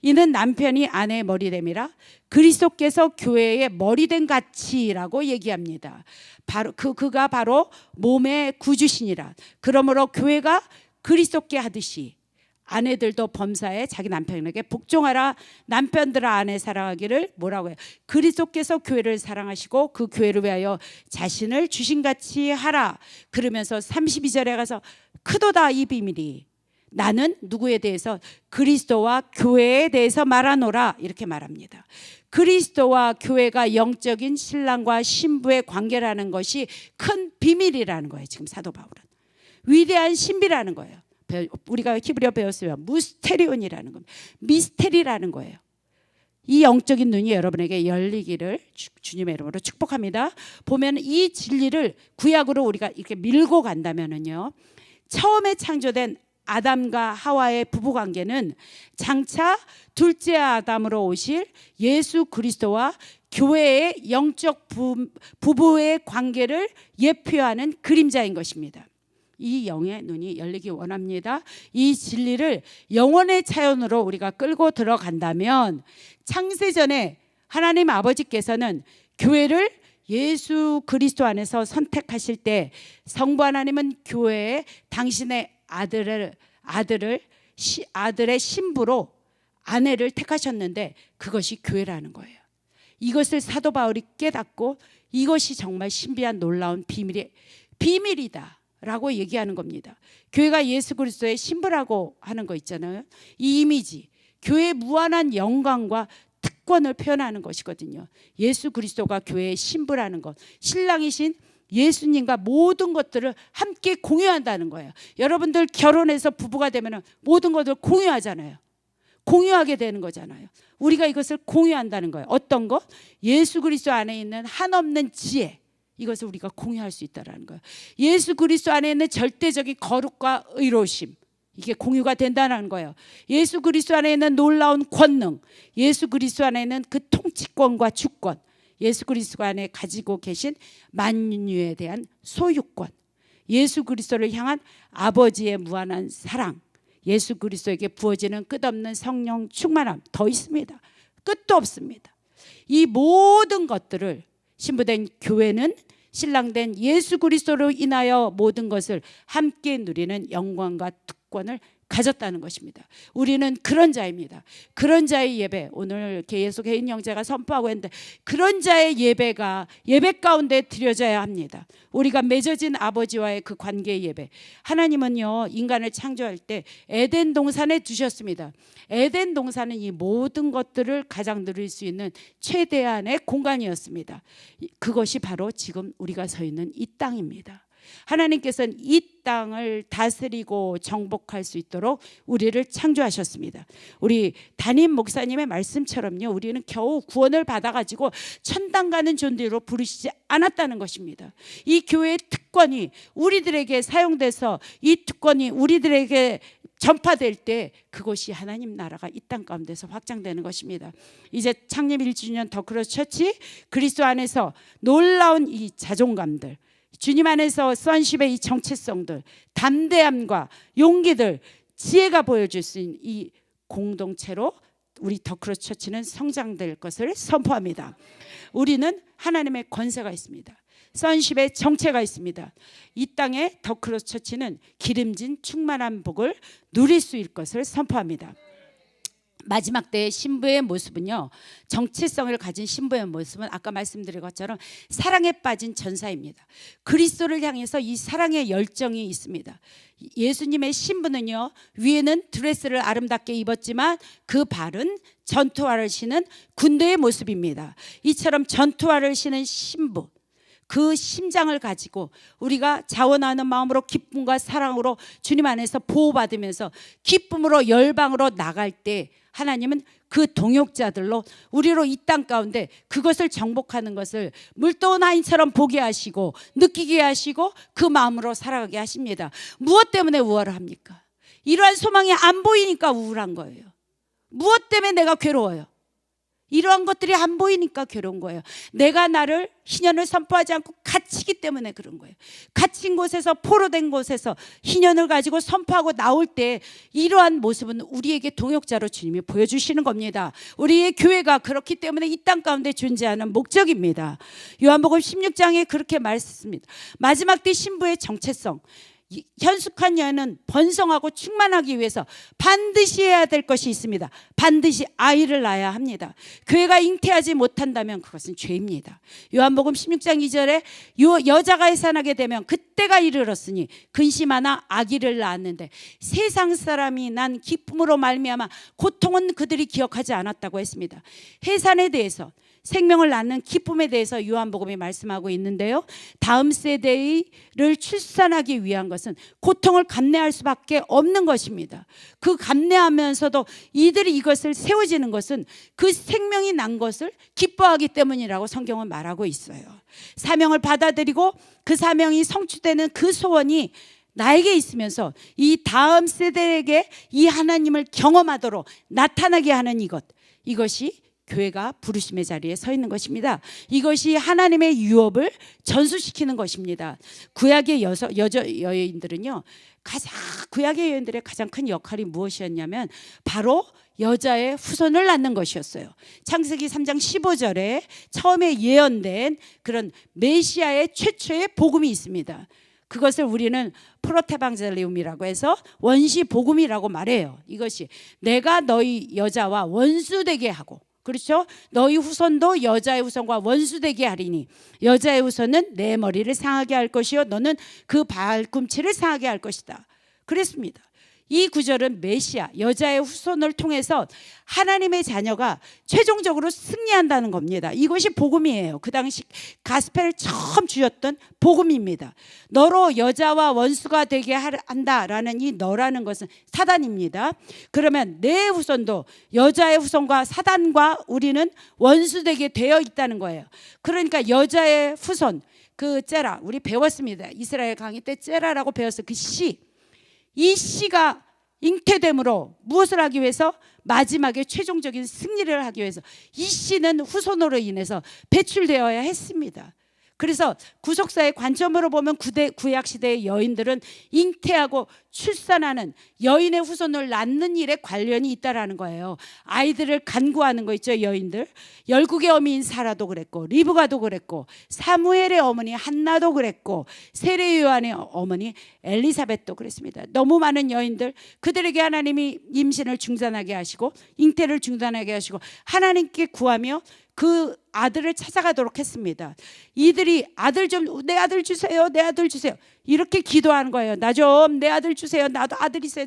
이는 남편이 아내의 머리됨이라 그리스도께서 교회의 머리됨 같이라고 얘기합니다. 바로 그가 바로 몸의 구주시니라. 그러므로 교회가 그리스도께 하듯이 아내들도 범사에 자기 남편에게 복종하라. 남편들아 아내 사랑하기를 뭐라고 해요? 그리스도께서 교회를 사랑하시고 그 교회를 위하여 자신을 주신같이 하라. 그러면서 32절에 가서 크도다 이 비밀이, 나는 누구에 대해서? 그리스도와 교회에 대해서 말하노라, 이렇게 말합니다. 그리스도와 교회가 영적인 신랑과 신부의 관계라는 것이 큰 비밀이라는 거예요. 지금 사도 바울은 위대한 신비라는 거예요. 우리가 히브리어 배웠으면 무스테리온이라는 겁니다. 미스테리라는 거예요. 이 영적인 눈이 여러분에게 열리기를 주님의 이름으로 축복합니다. 보면 이 진리를 구약으로 우리가 이렇게 밀고 간다면은요, 처음에 창조된 아담과 하와의 부부관계는 장차 둘째 아담으로 오실 예수 그리스도와 교회의 영적 부부의 관계를 예표하는 그림자인 것입니다. 이 영의 눈이 열리기 원합니다. 이 진리를 영혼의 차원으로 우리가 끌고 들어간다면 창세전에 하나님 아버지께서는 교회를 예수 그리스도 안에서 선택하실 때 성부 하나님은 교회에 당신의 아들을 아들의 신부로 아내를 택하셨는데 그것이 교회라는 거예요. 이것을 사도 바울이 깨닫고 이것이 정말 신비한 놀라운 비밀이다 라고 얘기하는 겁니다. 교회가 예수 그리스도의 신부라고 하는 거 있잖아요. 이 이미지, 교회의 무한한 영광과 특권을 표현하는 것이거든요. 예수 그리스도가 교회의 신부라는 것, 신랑이신 예수님과 모든 것들을 함께 공유한다는 거예요. 여러분들 결혼해서 부부가 되면 모든 것을 공유하잖아요. 공유하게 되는 거잖아요. 우리가 이것을 공유한다는 거예요. 어떤 것? 예수 그리스도 안에 있는 한없는 지혜, 이것을 우리가 공유할 수 있다는 거예요. 예수 그리스도 안에 있는 절대적인 거룩과 의로우심, 이게 공유가 된다는 거예요. 예수 그리스도 안에 있는 놀라운 권능, 예수 그리스도 안에 있는 그 통치권과 주권, 예수 그리스도 안에 가지고 계신 만유에 대한 소유권, 예수 그리스도를 향한 아버지의 무한한 사랑, 예수 그리스도에게 부어지는 끝없는 성령 충만함, 더 있습니다. 끝도 없습니다. 이 모든 것들을 신부된 교회는 신랑된 예수 그리스도로 인하여 모든 것을 함께 누리는 영광과 특권을 가졌다는 것입니다. 우리는 그런 자입니다. 그런 자의 예배, 오늘 계속 개인 형제가 선포하고 했는데 그런 자의 예배가 예배 가운데 드려져야 합니다. 우리가 맺어진 아버지와의 그 관계의 예배, 하나님은요 인간을 창조할 때 에덴 동산에 두셨습니다. 에덴 동산은 이 모든 것들을 가장 누릴 수 있는 최대한의 공간이었습니다. 그것이 바로 지금 우리가 서 있는 이 땅입니다. 하나님께서는 이 땅을 다스리고 정복할 수 있도록 우리를 창조하셨습니다. 우리 담임 목사님의 말씀처럼요, 우리는 겨우 구원을 받아가지고 천당 가는 존재로 부르시지 않았다는 것입니다. 이 교회의 특권이 우리들에게 사용돼서 이 특권이 우리들에게 전파될 때 그것이 하나님 나라가 이 땅 가운데서 확장되는 것입니다. 이제 창립 1주년 더 크로스 처치, 그리스도 안에서 놀라운 이 자존감들, 주님 안에서 선십의 이 정체성들, 담대함과 용기들, 지혜가 보여줄 수 있는 이 공동체로 우리 더 크로스 처치는 성장될 것을 선포합니다. 우리는 하나님의 권세가 있습니다. 선십의 정체가 있습니다. 이 땅에 더 크로스 처치는 기름진 충만한 복을 누릴 수 있을 것을 선포합니다. 마지막 때의 신부의 모습은요, 정체성을 가진 신부의 모습은 아까 말씀드린 것처럼 사랑에 빠진 전사입니다. 그리스도를 향해서 이 사랑의 열정이 있습니다. 예수님의 신부는요, 위에는 드레스를 아름답게 입었지만 그 발은 전투화를 신은 군대의 모습입니다. 이처럼 전투화를 신은 신부, 그 심장을 가지고 우리가 자원하는 마음으로 기쁨과 사랑으로 주님 안에서 보호받으면서 기쁨으로 열방으로 나갈 때 하나님은 그 동역자들로 우리로 이 땅 가운데 그것을 정복하는 것을 물도원 아인처럼 보게 하시고 느끼게 하시고 그 마음으로 살아가게 하십니다. 무엇 때문에 우월합니까? 이러한 소망이 안 보이니까 우울한 거예요. 무엇 때문에 내가 괴로워요? 이러한 것들이 안 보이니까 괴로운 거예요. 내가 나를 희년을 선포하지 않고 갇히기 때문에 그런 거예요. 갇힌 곳에서, 포로된 곳에서 희년을 가지고 선포하고 나올 때 이러한 모습은 우리에게 동역자로 주님이 보여주시는 겁니다. 우리의 교회가 그렇기 때문에 이 땅 가운데 존재하는 목적입니다. 요한복음 16장에 그렇게 말했습니다. 마지막 때 신부의 정체성, 현숙한 여인은 번성하고 충만하기 위해서 반드시 해야 될 것이 있습니다. 반드시 아이를 낳아야 합니다. 교회가 잉태하지 못한다면 그것은 죄입니다. 요한복음 16장 2절에 여자가 해산하게 되면 그때가 이르렀으니 근심하나 아기를 낳았는데 세상 사람이 난 기쁨으로 말미암아 고통은 그들이 기억하지 않았다고 했습니다. 해산에 대해서, 생명을 낳는 기쁨에 대해서 요한복음이 말씀하고 있는데요, 다음 세대를 출산하기 위한 것은 고통을 감내할 수밖에 없는 것입니다. 그 감내하면서도 이들이 이것을 세워지는 것은 그 생명이 난 것을 기뻐하기 때문이라고 성경은 말하고 있어요. 사명을 받아들이고 그 사명이 성취되는 그 소원이 나에게 있으면서 이 다음 세대에게 이 하나님을 경험하도록 나타나게 하는 이것이 교회가 부르심의 자리에 서 있는 것입니다. 이것이 하나님의 유업을 전수시키는 것입니다. 구약의 여인들은요, 구약의 여인들의 가장 큰 역할이 무엇이었냐면 바로 여자의 후손을 낳는 것이었어요. 창세기 3장 15절에 처음에 예언된 그런 메시아의 최초의 복음이 있습니다. 그것을 우리는 프로테방젤리움이라고 해서 원시 복음이라고 말해요. 이것이 내가 너희 여자와 원수되게 하고, 그렇죠? 너희 후손도 여자의 후손과 원수되게 하리니 여자의 후손은 내 머리를 상하게 할 것이요 너는 그 발꿈치를 상하게 할 것이다. 그랬습니다. 이 구절은 메시아, 여자의 후손을 통해서 하나님의 자녀가 최종적으로 승리한다는 겁니다. 이것이 복음이에요. 그 당시 가스펠을 처음 주셨던 복음입니다. 너로 여자와 원수가 되게 한다라는 이 너라는 것은 사단입니다. 그러면 내 후손도 여자의 후손과 사단과 우리는 원수되게 되어 있다는 거예요. 그러니까 여자의 후손, 그 째라, 우리 배웠습니다. 이스라엘 강의 때 째라라고 배웠어요. 그 씨. 이 씨가 잉태됨으로 무엇을 하기 위해서? 마지막에 최종적인 승리를 하기 위해서 이 씨는 후손으로 인해서 배출되어야 했습니다. 그래서 구속사의 관점으로 보면 구약시대의 여인들은 잉태하고 출산하는 여인의 후손을 낳는 일에 관련이 있다라는 거예요. 아이들을 간구하는 거 있죠. 여인들, 열국의 어미인 사라도 그랬고, 리브가도 그랬고, 사무엘의 어머니 한나도 그랬고, 세례 요한의 어머니 엘리사벳도 그랬습니다. 너무 많은 여인들, 그들에게 하나님이 임신을 중단하게 하시고 잉태를 중단하게 하시고 하나님께 구하며 그 아들을 찾아가도록 했습니다. 이들이 아들 좀, 내 아들 주세요, 내 아들 주세요, 이렇게 기도하는 거예요. 나 좀 내 아들 주세요, 나도 아들 있어요,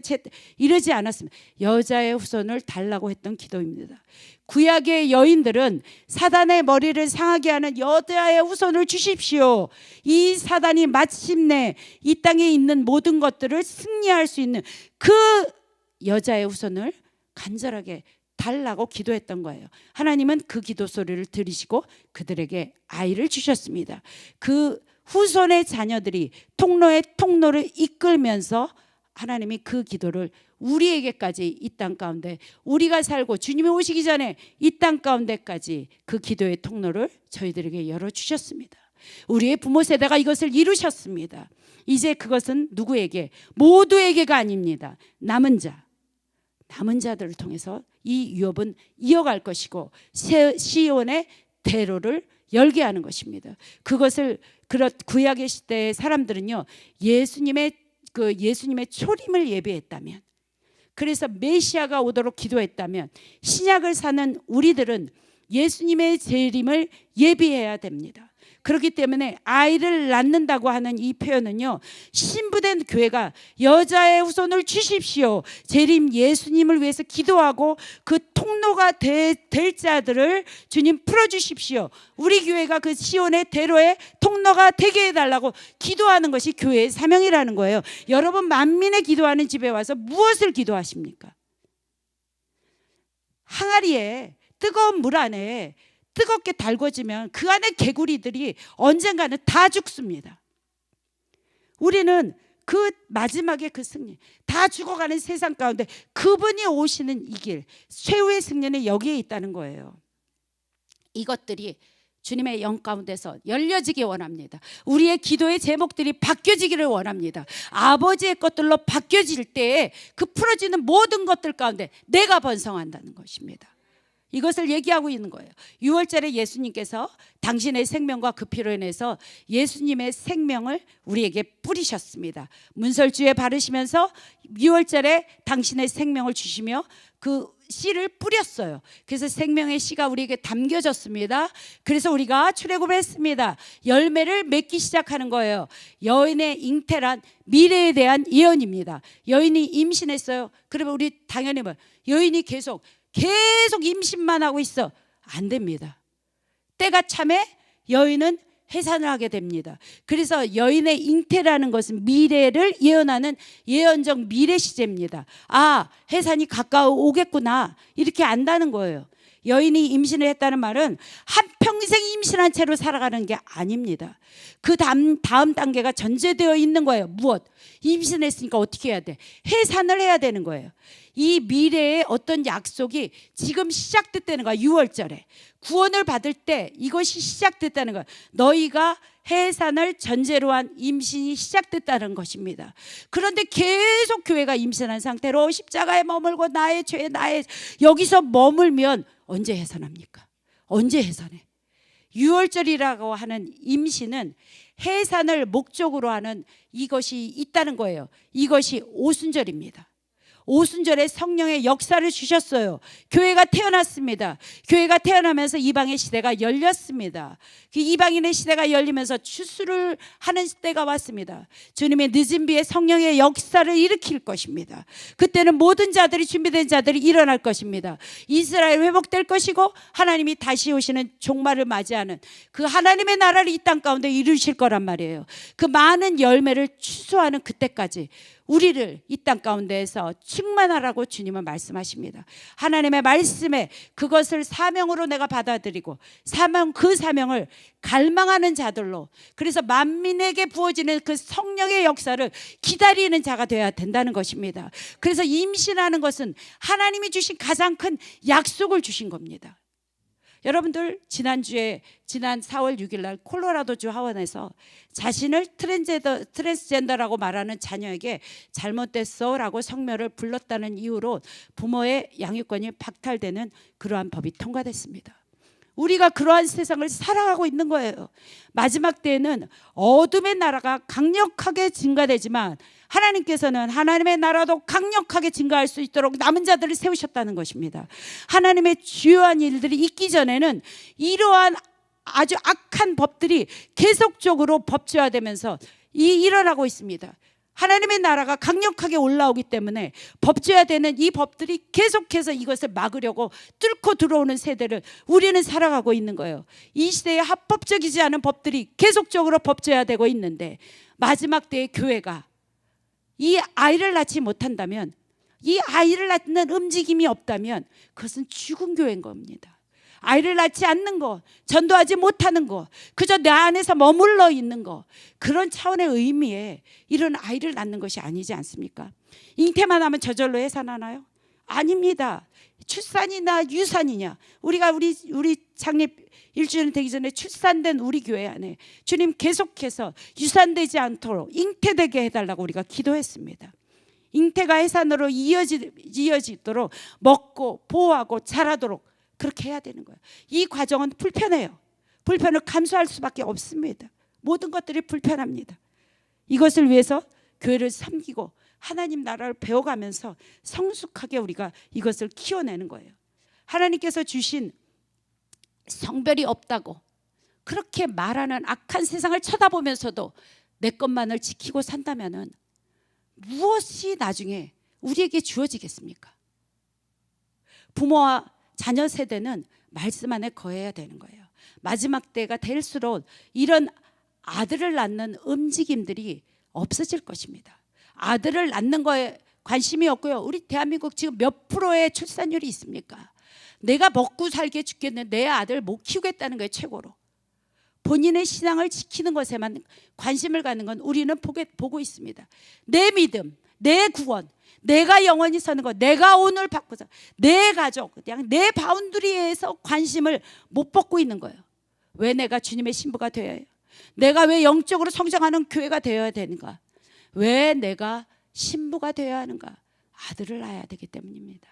이러지 않았습니다. 여자의 후손을 달라고 했던 기도입니다. 구약의 여인들은 사단의 머리를 상하게 하는 여자의 후손을 주십시오. 이 사단이 마침내 이 땅에 있는 모든 것들을 승리할 수 있는 그 여자의 후손을 간절하게 달라고 기도했던 거예요. 하나님은 그 기도 소리를 들으시고 그들에게 아이를 주셨습니다. 그 후손의 자녀들이 통로의 통로를 이끌면서 하나님이 그 기도를 우리에게까지 이 땅 가운데 우리가 살고 주님이 오시기 전에 이 땅 가운데까지 그 기도의 통로를 저희들에게 열어주셨습니다. 우리의 부모 세대가 이것을 이루셨습니다. 이제 그것은 누구에게? 모두에게가 아닙니다. 남은 자들을 통해서 이 유업은 이어갈 것이고 시온의 대로를 열게 하는 것입니다. 그것을 구약의 시대의 사람들은요, 예수님의 초림을 예비했다면, 그래서 메시아가 오도록 기도했다면, 신약을 사는 우리들은 예수님의 재림을 예비해야 됩니다. 그렇기 때문에 아이를 낳는다고 하는 이 표현은요, 신부된 교회가 여자의 후손을 주십시오, 재림 예수님을 위해서 기도하고 그 통로가 될 자들을 주님 풀어주십시오, 우리 교회가 그 시온의 대로의 통로가 되게 해달라고 기도하는 것이 교회의 사명이라는 거예요. 여러분, 만민의 기도하는 집에 와서 무엇을 기도하십니까? 항아리에 뜨거운 물 안에 뜨겁게 달궈지면 그 안에 개구리들이 언젠가는 다 죽습니다. 우리는 그 마지막에 그 승리, 다 죽어가는 세상 가운데 그분이 오시는 이 길, 최후의 승리는 여기에 있다는 거예요. 이것들이 주님의 영 가운데서 열려지기 원합니다. 우리의 기도의 제목들이 바뀌어지기를 원합니다. 아버지의 것들로 바뀌어질 때에 그 풀어지는 모든 것들 가운데 내가 번성한다는 것입니다. 이것을 얘기하고 있는 거예요. 6월절에 예수님께서 당신의 생명과 그 피로 인해서 예수님의 생명을 우리에게 뿌리셨습니다. 문설주에 바르시면서 6월절에 당신의 생명을 주시며 그 씨를 뿌렸어요. 그래서 생명의 씨가 우리에게 담겨졌습니다. 그래서 우리가 출애굽했습니다. 열매를 맺기 시작하는 거예요. 여인의 잉태란 미래에 대한 예언입니다. 여인이 임신했어요. 그러면 우리 당연히 여인이 계속 임신만 하고 있어, 안 됩니다. 때가 참에 여인은 해산을 하게 됩니다. 그래서 여인의 잉태라는 것은 미래를 예언하는 예언적 미래 시제입니다. 아, 해산이 가까워 오겠구나, 이렇게 안다는 거예요. 여인이 임신을 했다는 말은 한평생 임신한 채로 살아가는 게 아닙니다. 그 다음 단계가 전제되어 있는 거예요. 무엇? 임신했으니까 어떻게 해야 돼? 해산을 해야 되는 거예요. 이 미래의 어떤 약속이 지금 시작됐다는 거야. 6월절에 구원을 받을 때 이것이 시작됐다는 거야. 너희가 해산을 전제로 한 임신이 시작됐다는 것입니다. 그런데 계속 교회가 임신한 상태로 십자가에 머물고 나의 죄, 여기서 머물면 언제 해산합니까? 언제 해산해? 유월절이라고 하는 임시는 해산을 목적으로 하는 이것이 있다는 거예요. 이것이 오순절입니다. 오순절에 성령의 역사를 주셨어요. 교회가 태어났습니다. 교회가 태어나면서 이방의 시대가 열렸습니다. 그 이방인의 시대가 열리면서 추수를 하는 때가 왔습니다. 주님의 늦은 비에 성령의 역사를 일으킬 것입니다. 그때는 모든 자들이, 준비된 자들이 일어날 것입니다. 이스라엘 회복될 것이고 하나님이 다시 오시는 종말을 맞이하는 그 하나님의 나라를 이 땅 가운데 이루실 거란 말이에요. 그 많은 열매를 추수하는 그때까지 우리를 이 땅 가운데에서 충만하라고 주님은 말씀하십니다. 하나님의 말씀에 그것을 사명으로 내가 받아들이고 그 사명을 갈망하는 자들로, 그래서 만민에게 부어지는 그 성령의 역사를 기다리는 자가 되어야 된다는 것입니다. 그래서 임신하는 것은 하나님이 주신 가장 큰 약속을 주신 겁니다. 여러분들 지난 4월 6일 날 콜로라도주 하원에서 자신을 트랜스젠더라고 말하는 자녀에게 잘못됐어 라고 성명을 불렀다는 이유로 부모의 양육권이 박탈되는 그러한 법이 통과됐습니다. 우리가 그러한 세상을 살아가고 있는 거예요. 마지막 때에는 어둠의 나라가 강력하게 증가되지만 하나님께서는 하나님의 나라도 강력하게 증가할 수 있도록 남은 자들을 세우셨다는 것입니다. 하나님의 주요한 일들이 있기 전에는 이러한 아주 악한 법들이 계속적으로 법제화되면서 일어나고 있습니다. 하나님의 나라가 강력하게 올라오기 때문에 법제화되는 이 법들이 계속해서 이것을 막으려고 뚫고 들어오는 세대를 우리는 살아가고 있는 거예요. 이 시대에 합법적이지 않은 법들이 계속적으로 법제화되고 있는데 마지막 때의 교회가 이 아이를 낳지 못한다면, 이 아이를 낳는 움직임이 없다면 그것은 죽은 교회인 겁니다. 아이를 낳지 않는 거, 전도하지 못하는 거, 그저 내 안에서 머물러 있는 거, 그런 차원의 의미에 이런 아이를 낳는 것이 아니지 않습니까? 잉태만 하면 저절로 해산하나요? 아닙니다. 출산이나 유산이냐, 우리가 우리 창립 1주년 되기 전에 출산된 우리 교회 안에 주님 계속해서 유산되지 않도록 잉태되게 해달라고 우리가 기도했습니다. 잉태가 해산으로 이어지도록 먹고 보호하고 자라도록 그렇게 해야 되는 거예요. 이 과정은 불편해요. 불편을 감수할 수밖에 없습니다. 모든 것들이 불편합니다. 이것을 위해서 교회를 섬기고 하나님 나라를 배워가면서 성숙하게 우리가 이것을 키워내는 거예요. 하나님께서 주신 성별이 없다고 그렇게 말하는 악한 세상을 쳐다보면서도 내 것만을 지키고 산다면은 무엇이 나중에 우리에게 주어지겠습니까? 부모와 자녀 세대는 말씀 안에 거해야 되는 거예요. 마지막 때가 될수록 이런 아들을 낳는 움직임들이 없어질 것입니다. 아들을 낳는 거에 관심이 없고요. 우리 대한민국 지금 몇 프로의 출산율이 있습니까? 내가 먹고 살게 죽겠는데 내 아들 못 키우겠다는 거예요. 최고로. 본인의 신앙을 지키는 것에만 관심을 갖는 건 우리는 보고 있습니다. 내 믿음, 내 구원, 내가 영원히 사는 것, 내가 오늘 바꾸자, 내 가족, 그냥 내 바운드리에서 관심을 못 받고 있는 거예요. 왜 내가 주님의 신부가 되어야 해요? 내가 왜 영적으로 성장하는 교회가 되어야 되는가? 왜 내가 신부가 되어야 하는가? 아들을 낳아야 되기 때문입니다.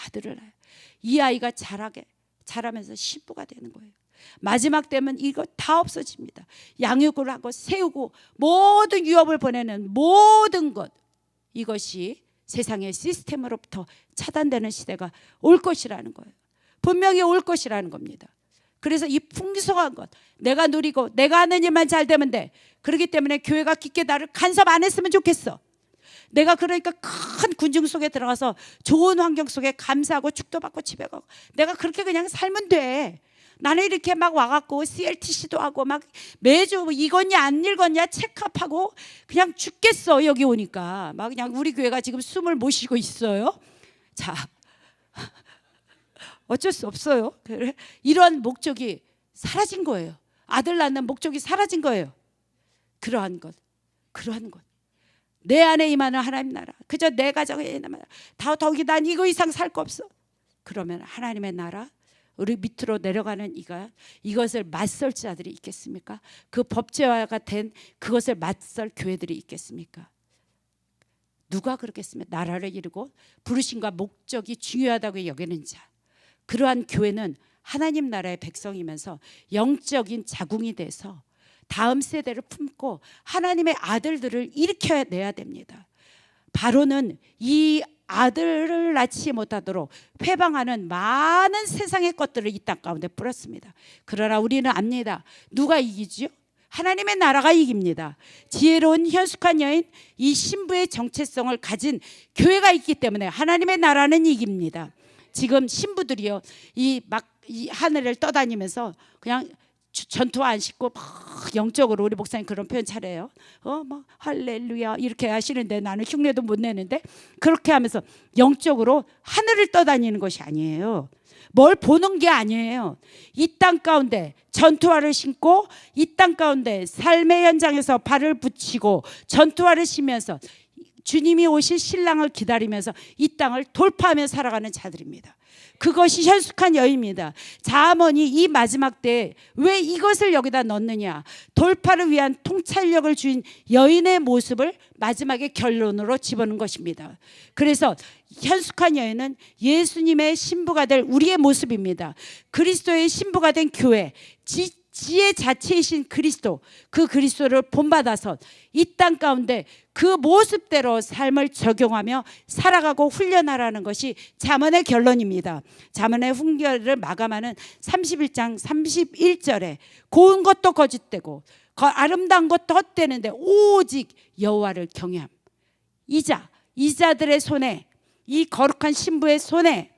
아들을 낳아야. 이 아이가 자라면서 신부가 되는 거예요. 마지막 되면 이거 다 없어집니다. 양육을 하고 세우고 모든 유업을 보내는 모든 것, 이것이 세상의 시스템으로부터 차단되는 시대가 올 것이라는 거예요. 분명히 올 것이라는 겁니다. 그래서 이 풍성한 것, 내가 누리고 내가 하는 일만 잘 되면 돼. 그렇기 때문에 교회가 깊게 나를 간섭 안 했으면 좋겠어. 내가 그러니까 큰 군중 속에 들어가서 좋은 환경 속에 감사하고 축도받고 집에 가고 내가 그렇게 그냥 살면 돼. 나는 이렇게 막 와갖고 CLTC도 하고 막 매주 읽었냐 안 읽었냐 체크업하고 그냥 죽겠어. 여기 오니까 막 그냥 우리 교회가 지금 숨을 못 쉬고 있어요. 자, 어쩔 수 없어요. 이런 목적이 사라진 거예요. 아들 낳는 목적이 사라진 거예요. 그러한 것. 내 안에 임하는 하나님 나라, 그저 내 가정에 임하는 더욱이 난 이거 이상 살 거 없어. 그러면 하나님의 나라, 우리 밑으로 내려가는 이것을 맞설 자들이 있겠습니까? 그 법제화가 된 그것을 맞설 교회들이 있겠습니까? 누가 그렇겠습니까? 나라를 이루고 부르심과 목적이 중요하다고 여기는 자, 그러한 교회는 하나님 나라의 백성이면서 영적인 자궁이 돼서 다음 세대를 품고 하나님의 아들들을 일으켜내야 됩니다. 바로는 이 아들을 낳지 못하도록 회방하는 많은 세상의 것들을 이 땅 가운데 뿌렸습니다. 그러나 우리는 압니다. 누가 이기죠? 하나님의 나라가 이깁니다. 지혜로운 현숙한 여인, 이 신부의 정체성을 가진 교회가 있기 때문에 하나님의 나라는 이깁니다. 지금 신부들이요, 이 하늘을 떠다니면서 그냥 전투화 안 싣고 막 영적으로, 우리 목사님 그런 표현 잘해요. 막 할렐루야 이렇게 하시는데 나는 흉내도 못 내는데, 그렇게 하면서 영적으로 하늘을 떠다니는 것이 아니에요. 뭘 보는 게 아니에요. 이 땅 가운데 전투화를 신고 이 땅 가운데 삶의 현장에서 발을 붙이고 전투화를 신면서 주님이 오실 신랑을 기다리면서 이 땅을 돌파하며 살아가는 자들입니다. 그것이 현숙한 여인입니다. 자아몬이 이 마지막 때에 왜 이것을 여기다 넣느냐, 돌파를 위한 통찰력을 주인 여인의 모습을 마지막에 결론으로 집어넣은 것입니다. 그래서 현숙한 여인은 예수님의 신부가 될 우리의 모습입니다. 그리스도의 신부가 된 교회, 지혜 자체이신 그리스도, 그 그리스도를 본받아서 이 땅 가운데 그 모습대로 삶을 적용하며 살아가고 훈련하라는 것이 잠언의 결론입니다. 잠언의 훈계를 마감하는 31장 31절에 고운 것도 거짓되고 아름다운 것도 헛되는데 오직 여호와를 경외함. 이자들의 손에, 이 거룩한 신부의 손에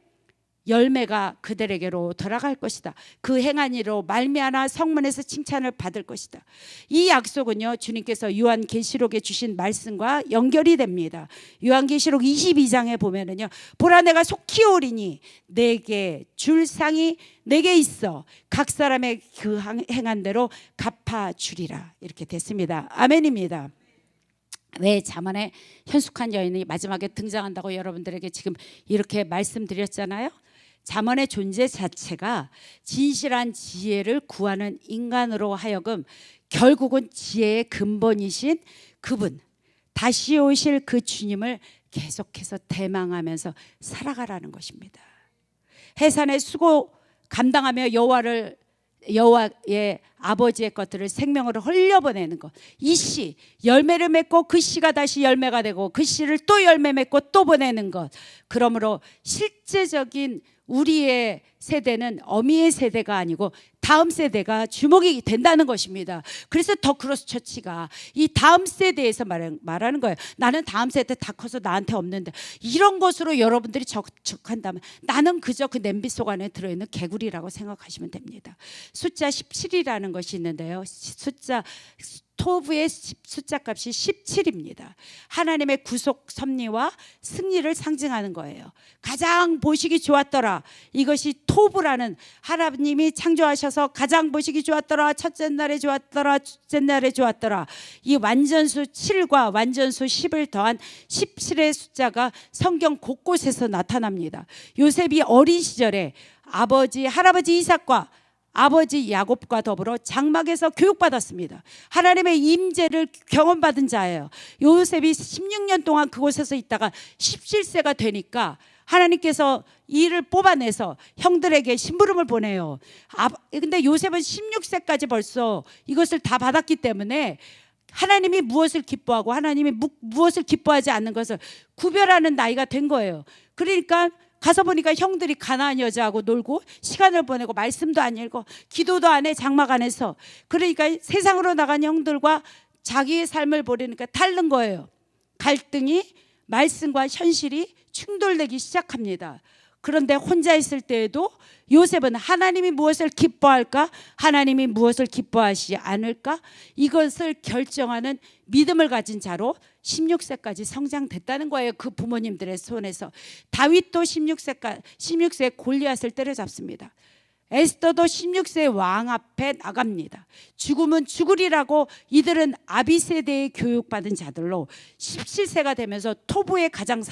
열매가 그들에게로 돌아갈 것이다. 그 행한 일로 말미암아 성문에서 칭찬을 받을 것이다. 이 약속은요, 주님께서 요한계시록에 주신 말씀과 연결이 됩니다. 요한계시록 22장에 보면은요, 보라 내가 속히 오리니 내게 줄 상이 내게 있어 각 사람의 그 행한 대로 갚아주리라. 이렇게 됐습니다. 아멘입니다. 왜 잠언에 현숙한 여인이 마지막에 등장한다고 여러분들에게 지금 이렇게 말씀드렸잖아요. 잠언의 존재 자체가 진실한 지혜를 구하는 인간으로 하여금 결국은 지혜의 근본이신 그분, 다시 오실 그 주님을 계속해서 대망하면서 살아가라는 것입니다. 해산의 수고 감당하며 여호와의 아버지의 것들을 생명으로 흘려보내는 것, 이 씨 열매를 맺고 그 씨가 다시 열매가 되고 그 씨를 또 열매 맺고 또 보내는 것. 그러므로 실제적인 우리의 세대는 어미의 세대가 아니고 다음 세대가 주목이 된다는 것입니다. 그래서 더 크로스 처치가 이 다음 세대에서 말하는 거예요. 나는 다음 세대 다 커서 나한테 없는데, 이런 것으로 여러분들이 적한다면 나는 그저 그 냄비 속 안에 들어있는 개구리라고 생각하시면 됩니다. 숫자 17이라는 것이 있는데요, 토브의 숫자 값이 17입니다. 하나님의 구속 섭리와 승리를 상징하는 거예요. 가장 보시기 좋았더라, 이것이 토브라는, 하나님이 창조하셔서 가장 보시기 좋았더라, 첫째 날에 좋았더라, 둘째 날에 좋았더라, 이 완전수 7과 완전수 10을 더한 17의 숫자가 성경 곳곳에서 나타납니다. 요셉이 어린 시절에 할아버지 이삭과 아버지 야곱과 더불어 장막에서 교육받았습니다. 하나님의 임재를 경험받은 자예요. 요셉이 16년 동안 그곳에서 있다가 17세가 되니까 하나님께서 이를 뽑아내서 형들에게 심부름을 보내요. 근데 요셉은 16세까지 벌써 이것을 다 받았기 때문에 하나님이 무엇을 기뻐하고 하나님이 무엇을 기뻐하지 않는 것을 구별하는 나이가 된 거예요. 그러니까 가서 보니까 형들이 가나안 여자하고 놀고 시간을 보내고 말씀도 안 읽고 기도도 안 해, 장막 안에서. 그러니까 세상으로 나간 형들과 자기의 삶을 보내니까 다른 거예요. 갈등이, 말씀과 현실이 충돌되기 시작합니다. 그런데 혼자 있을 때에도 요셉은 하나님이 무엇을 기뻐할까, 하나님이 무엇을 기뻐하시지 않을까, 이것을 결정하는 믿음을 가진 자로 16세까지 성장됐다는 거예요. 그 부모님들의 손에서. 다윗도 16세에 골리앗을 때려잡습니다. 에스더도 16세 왕 앞에 나갑니다. 죽으면 죽으리라고 이들은 아비세대의 교육받은 자들로 17세가 되면서 토부의 가장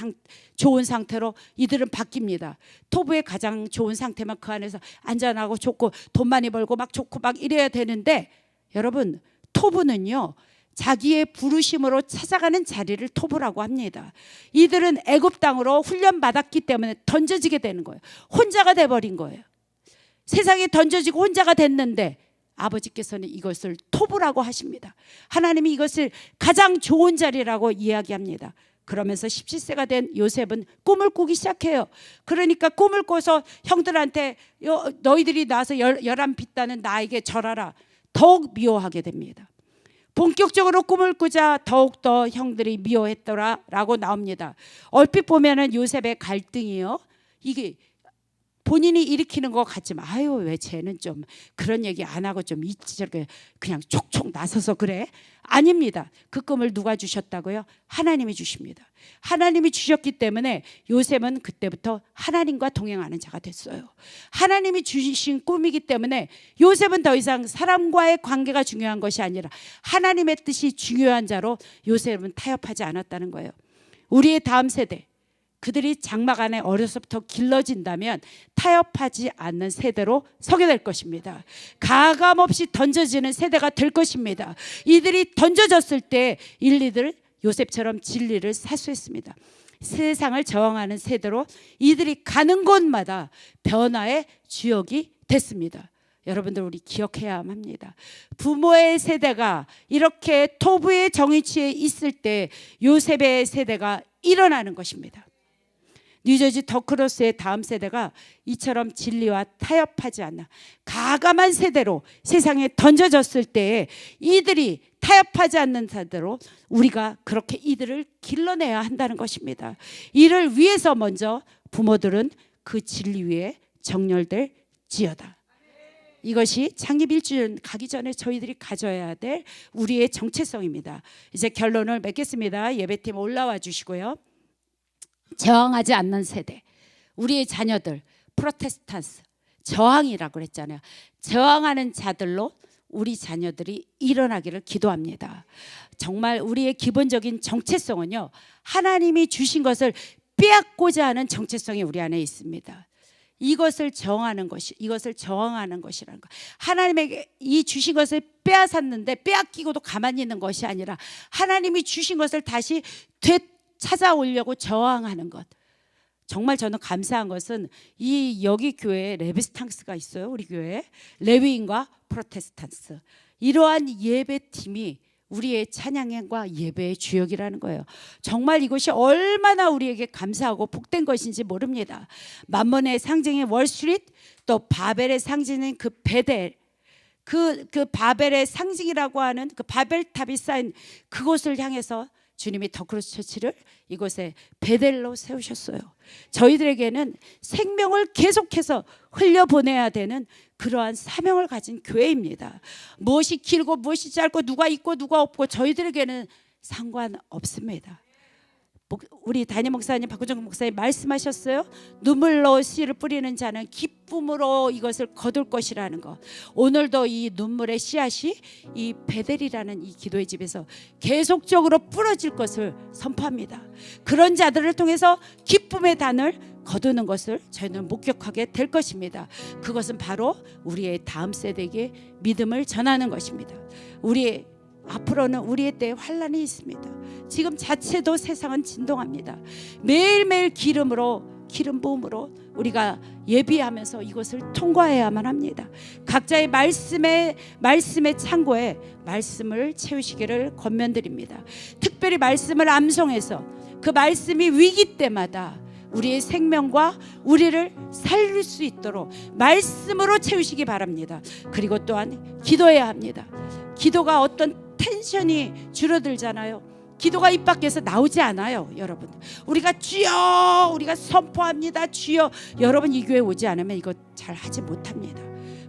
좋은 상태로 이들은 바뀝니다. 토부의 가장 좋은 상태만 그 안에서 안전하고 좋고 돈 많이 벌고 막 좋고 막 이래야 되는데, 여러분, 토부는요 자기의 부르심으로 찾아가는 자리를 토부라고 합니다. 이들은 애굽 땅으로 훈련받았기 때문에 던져지게 되는 거예요. 혼자가 돼버린 거예요. 세상에 던져지고 혼자가 됐는데 아버지께서는 이것을 토부라고 하십니다. 하나님이 이것을 가장 좋은 자리라고 이야기합니다. 그러면서 17세가 된 요셉은 꿈을 꾸기 시작해요. 그러니까 꿈을 꿔서 형들한테 너희들이 나와서 열한 빚다는 나에게 절하라. 더욱 미워하게 됩니다. 본격적으로 꿈을 꾸자 더욱더 형들이 미워했더라라고 나옵니다. 얼핏 보면은 요셉의 갈등이요, 이게 본인이 일으키는 것 같지만 아유 왜 쟤는 좀 그런 얘기 안 하고 좀 저렇게 그냥 촉촉 나서서 그래? 아닙니다. 그 꿈을 누가 주셨다고요? 하나님이 주십니다. 하나님이 주셨기 때문에 요셉은 그때부터 하나님과 동행하는 자가 됐어요. 하나님이 주신 꿈이기 때문에 요셉은 더 이상 사람과의 관계가 중요한 것이 아니라 하나님의 뜻이 중요한 자로 요셉은 타협하지 않았다는 거예요. 우리의 다음 세대, 그들이 장막 안에 어려서부터 길러진다면 타협하지 않는 세대로 서게 될 것입니다. 가감없이 던져지는 세대가 될 것입니다. 이들이 던져졌을 때 일리들 요셉처럼 진리를 사수했습니다. 세상을 저항하는 세대로 이들이 가는 곳마다 변화의 주역이 됐습니다. 여러분들 우리 기억해야 합니다. 부모의 세대가 이렇게 토부의 정위치에 있을 때 요셉의 세대가 일어나는 것입니다. 뉴저지 더크로스의 다음 세대가 이처럼 진리와 타협하지 않나 가감한 세대로 세상에 던져졌을 때에 이들이 타협하지 않는 세대로 우리가 그렇게 이들을 길러내야 한다는 것입니다. 이를 위해서 먼저 부모들은 그 진리 위에 정렬될지어다. 이것이 창립 1주년 가기 전에 저희들이 가져야 될 우리의 정체성입니다. 이제 결론을 맺겠습니다. 예배팀 올라와 주시고요. 저항하지 않는 세대, 우리의 자녀들 프로테스탄스, 저항이라고 그랬잖아요. 저항하는 자들로 우리 자녀들이 일어나기를 기도합니다. 정말 우리의 기본적인 정체성은요, 하나님이 주신 것을 빼앗고자 하는 정체성이 우리 안에 있습니다. 이것을 저항하는 것이, 이것을 저항하는 것이라는 것. 하나님에게 이 주신 것을 빼앗았는데 빼앗기고도 가만히 있는 것이 아니라 하나님이 주신 것을 다시 찾아오려고 저항하는 것. 정말 저는 감사한 것은 이 여기 교회에 레비스탕스가 있어요. 우리 교회에 레위인과 프로테스탄스, 이러한 예배팀이 우리의 찬양과 예배의 주역이라는 거예요. 정말 이것이 얼마나 우리에게 감사하고 복된 것인지 모릅니다. 만몬의 상징인 월스트리트, 또 바벨의 상징인 그 베델, 그 바벨의 상징이라고 하는 그 바벨탑이 쌓인 그곳을 향해서 주님이 더크로스 처치를 이곳에 베델로 세우셨어요. 저희들에게는 생명을 계속해서 흘려보내야 되는 그러한 사명을 가진 교회입니다. 무엇이 길고 무엇이 짧고 누가 있고 누가 없고 저희들에게는 상관없습니다. 우리 담임 목사님, 박구정 목사님 말씀하셨어요. 눈물로 씨를 뿌리는 자는 기쁨으로 이것을 거둘 것이라는 것. 오늘도 이 눈물의 씨앗이 이 베델이라는 이 기도의 집에서 계속적으로 뿌려질 것을 선포합니다. 그런 자들을 통해서 기쁨의 단을 거두는 것을 저희는 목격하게 될 것입니다. 그것은 바로 우리의 다음 세대에게 믿음을 전하는 것입니다. 앞으로는 우리의 때에 환란이 있습니다. 지금 자체도 세상은 진동합니다. 매일매일 기름 부음으로 우리가 예비하면서 이것을 통과해야만 합니다. 각자의 말씀의 창고에 말씀을 채우시기를 권면드립니다. 특별히 말씀을 암송해서 그 말씀이 위기 때마다 우리의 생명과 우리를 살릴 수 있도록 말씀으로 채우시기 바랍니다. 그리고 또한 기도해야 합니다. 기도가 어떤 텐션이 줄어들잖아요. 기도가 입 밖에서 나오지 않아요. 여러분, 우리가 주여, 우리가 선포합니다. 주여. 여러분, 이 교회 오지 않으면 이거 잘 하지 못합니다.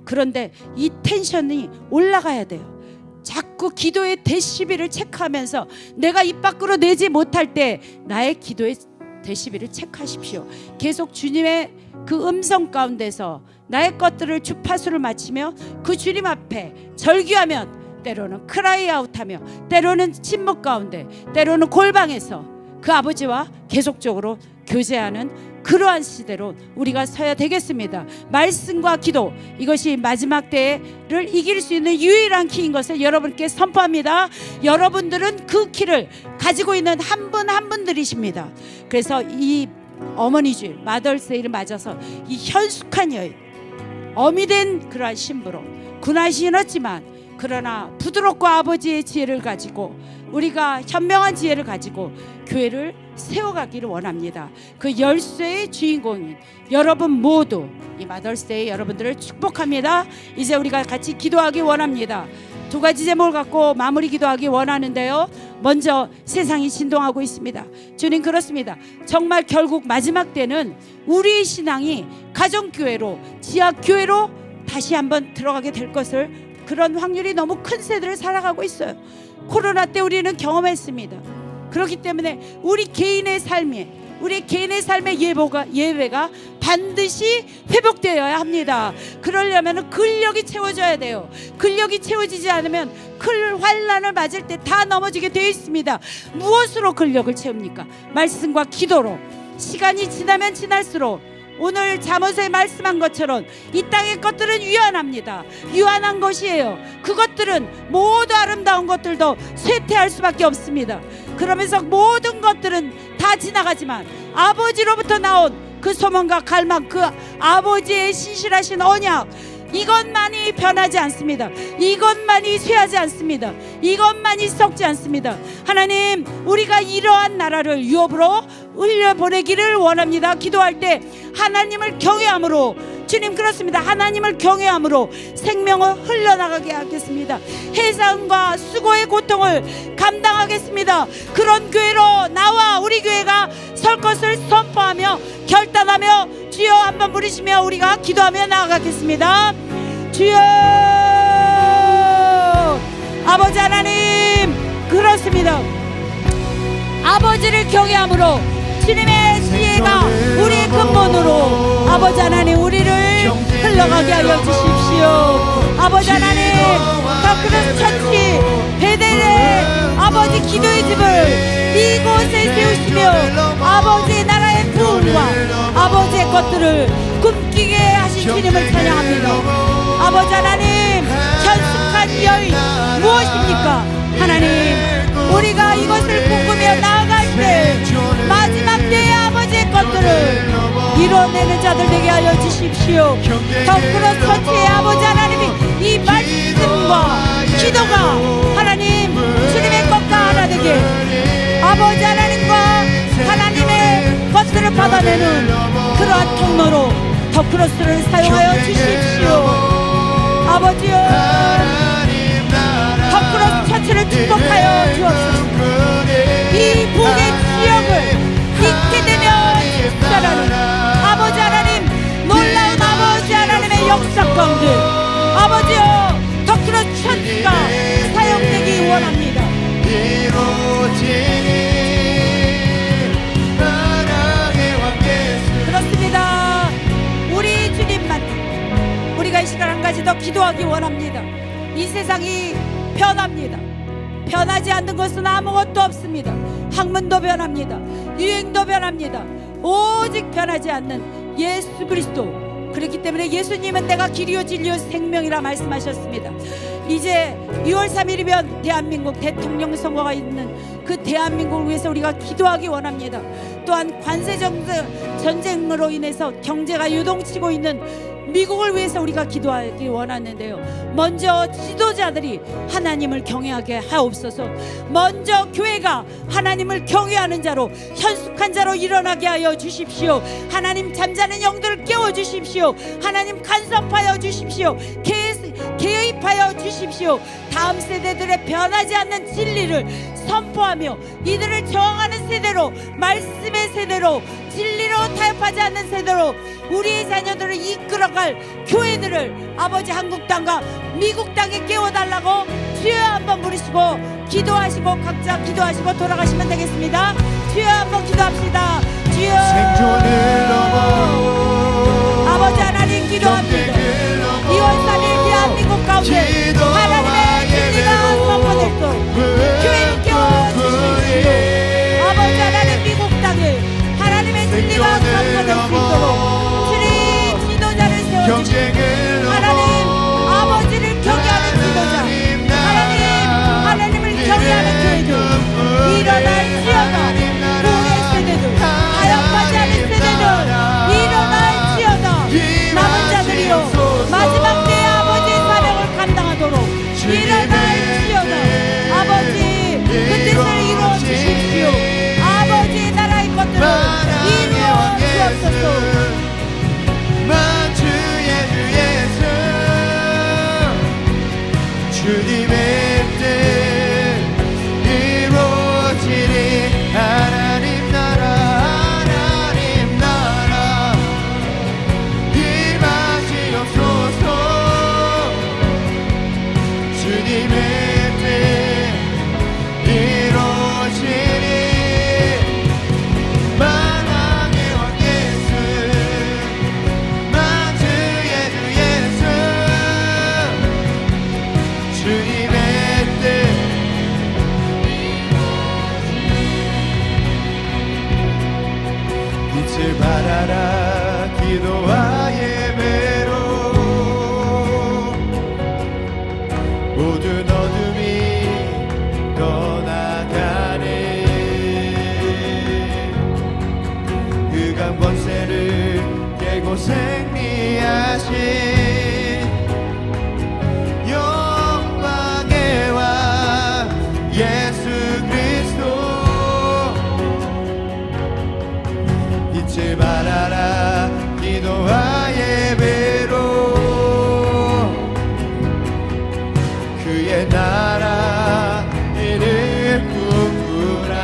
그런데 이 텐션이 올라가야 돼요. 자꾸 기도의 데시벨을 체크하면서 내가 입 밖으로 내지 못할 때 나의 기도의 데시벨을 체크하십시오. 계속 주님의 그 음성 가운데서 나의 것들을 주파수를 맞추며 그 주님 앞에 절규하면, 때로는 크라이아웃하며, 때로는 침묵 가운데, 때로는 골방에서 그 아버지와 계속적으로 교제하는 그러한 시대로 우리가 서야 되겠습니다. 말씀과 기도, 이것이 마지막 때를 이길 수 있는 유일한 키인 것을 여러분께 선포합니다. 여러분들은 그 키를 가지고 있는 한 분 한 분들이십니다. 그래서 이 어머니 주일, 마더스데이를 맞아서 이 현숙한 여인, 어미 된 그러한 신부로 군화 신었지만 그러나 부드럽고 아버지의 지혜를 가지고 우리가 현명한 지혜를 가지고 교회를 세워가기를 원합니다. 그 열쇠의 주인공인 여러분 모두 이 마더스데이 여러분들을 축복합니다. 이제 우리가 같이 기도하기 원합니다. 두 가지 제목을 갖고 마무리 기도하기 원하는데요. 먼저 세상이 진동하고 있습니다. 주님 그렇습니다. 정말 결국 마지막 때는 우리의 신앙이 가정교회로 지하교회로 다시 한번 들어가게 될 것을 그런 확률이 너무 큰 세대를 살아가고 있어요. 코로나 때 우리는 경험했습니다. 그렇기 때문에 우리 개인의 삶의 예배가 반드시 회복되어야 합니다. 그러려면 근력이 채워져야 돼요. 근력이 채워지지 않으면 큰 환난을 맞을 때 다 넘어지게 되어 있습니다. 무엇으로 근력을 채웁니까? 말씀과 기도로. 시간이 지나면 지날수록 오늘 잠언서에 말씀한 것처럼 이 땅의 것들은 유한합니다. 유한한 것이에요. 그것들은 모두 아름다운 것들도 쇠퇴할 수밖에 없습니다. 그러면서 모든 것들은 다 지나가지만 아버지로부터 나온 그 소망과 갈망, 그 아버지의 신실하신 언약, 이것만이 변하지 않습니다. 이것만이 쇠하지 않습니다. 이것만이 썩지 않습니다. 하나님, 우리가 이러한 나라를 유업으로 흘려보내기를 원합니다. 기도할 때 하나님을 경외함으로, 주님 그렇습니다. 하나님을 경외함으로 생명을 흘러나가게 하겠습니다. 해산과 수고의 고통을 감당하겠습니다. 그런 교회로 나와 우리 교회가 설 것을 선포하며 결단하며 주여 한번 부르시며 우리가 기도하며 나아가겠습니다. 주여, 아버지 하나님, 그렇습니다. 아버지를 경외함으로 주님의 지혜가 우리의 근본으로 아버지 하나님 우리를 흘러가게 하여 주십시오. 아버지 하나님, 다크로스 처치 베델의 아버지 기도의 집을 이곳에 세우시며 아버지의 나라의 부흥과 아버지의 것들을 꿈꾸게 하신 주님을 찬양합니다. 아버지 하나님, 현숙한 여인 무엇입니까? 하나님, 우리가 이것을 꿈꾸며 나아갈 때 마지막 때의 아버지의 것들을 이뤄내는 자들 되게 하여 주십시오. 덕분에 처치의 아버지 하나님이 이 말씀과 기도가 하나님 주님의 것과 하나 되게 아버지 하나님과 하나님의 것들을 받아내는 그러한 통로로 더크로스를 사용하여 주십시오. 아버지여, 더크로스 처치를 축복하여 주옵소서. 이 북의 지역을 잊게 되면 축사라는 아버지 하나님, 놀라운 아버지 하나님의 역사 가운데 아버지여, 더크로스 처치가 사용되기 원합니다. 그렇습니다. 우리 주님만 우리가 이 시간 한 가지 더 기도하기 원합니다. 이 세상이 변합니다. 변하지 않는 것은 아무것도 없습니다. 학문도 변합니다. 유행도 변합니다. 오직 변하지 않는 예수 그리스도. 그렇기 때문에 예수님은 내가 길이요 진리요 생명이라 말씀하셨습니다. 이제 2월 3일이면 대한민국 대통령 선거가 있는 그 대한민국을 위해서 우리가 기도하기 원합니다. 또한 관세 전쟁으로 인해서 경제가 요동치고 있는 미국을 위해서 우리가 기도하기 원하는데요. 먼저 지도자들이 하나님을 경외하게 하옵소서. 먼저 교회가 하나님을 경외하는 자로, 현숙한 자로 일어나게 하여 주십시오. 하나님, 잠자는 영들을 깨워주십시오. 하나님, 간섭하여 주십시오. 개입하여 주십시오. 다음 세대들의 변하지 않는 진리를 선포하며 이들을 저항하는 세대로, 말씀의 세대로, 진리로 타협하지 않는 세대로 우리의 자녀들을 이끌어갈 교회들을 아버지 한국 땅과 미국 땅에 깨워달라고 주여 한번 부르시고 기도하시고 각자 기도하시고 돌아가시면 되겠습니다. 주여 한번 기도합시다. 주여, 아버지 하나님 기도합니다. 2월 3일 대한민국 가운데 하나님의 진리가 선포됐고 교회를 깨워주십시오. 아버지 하나님 미국 땅에 하나님의 진리가 선포될 수 있도록 주님 지도자를 세워주시고 하나님 아버지를 경외하는 지도자, 하나님을 경외하는 교회들 일어날지어다. 부흥의 세대들, 타협하지 않은 세대들 일어날지어다. 남은 자들이여 주님의 뜻 이루어지리. 하나님 나라 임하시옵소서. 주님의 뜻 이루어지리. 만왕의 왕 예수 만주의 주 예수 주님의 뜻 빛을 발하라. 기도와 예배로 모든 어둠이 떠나가네. 흑암 권세를 깨고 승리하신 영광의 왕 예수 그리스도. 빛을 발하라. 기도와 예배로 그의 나라 이를 꿈꾸라.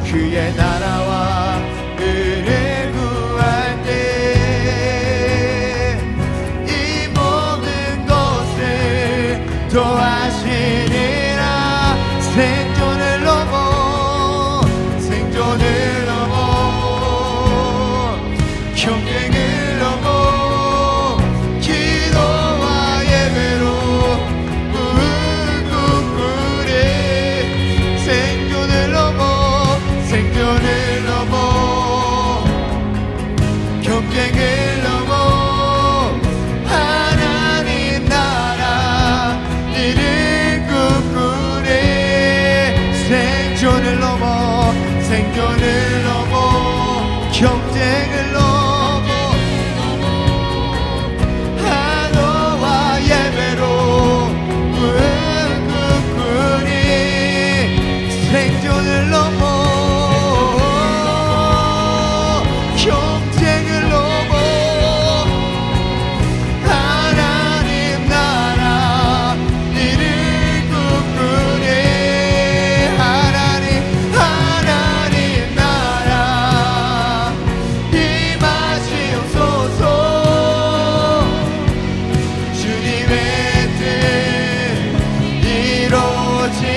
그의 나라와 의를 구할 때 이 모든 것을 더하시리라. 생존을 넘어 경쟁을 넘어 기도와 예배로 꿈꾸리. 생존을 넘어 경쟁을 넘어 하나님 나라 이를 꿈꾸리. 생존을 넘어 경쟁을 넘어 하나와 예배로 꿈꾸리. 생존을 넘어 경쟁을 넘어 하나님 나라 이를 꿈꾸리. 하나님 나라 임하시옵소서. 주님의 뜻 이루어지리.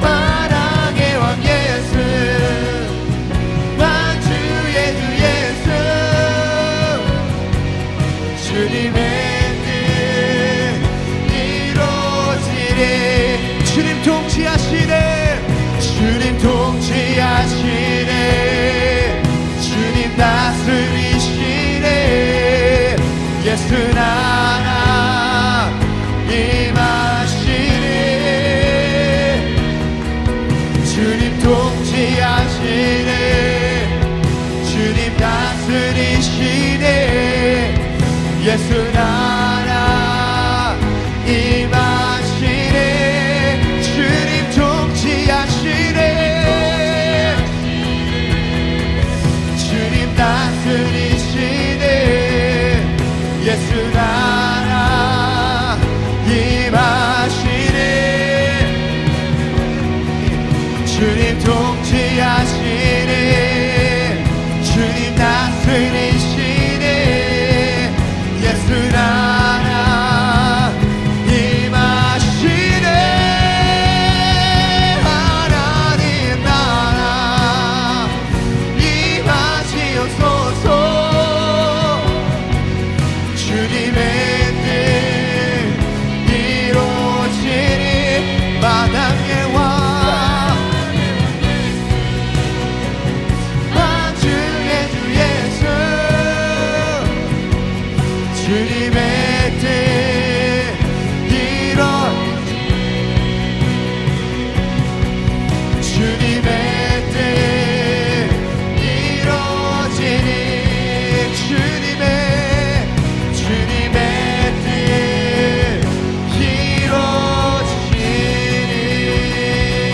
만왕의 왕 예수 만주의 주 예수 주님의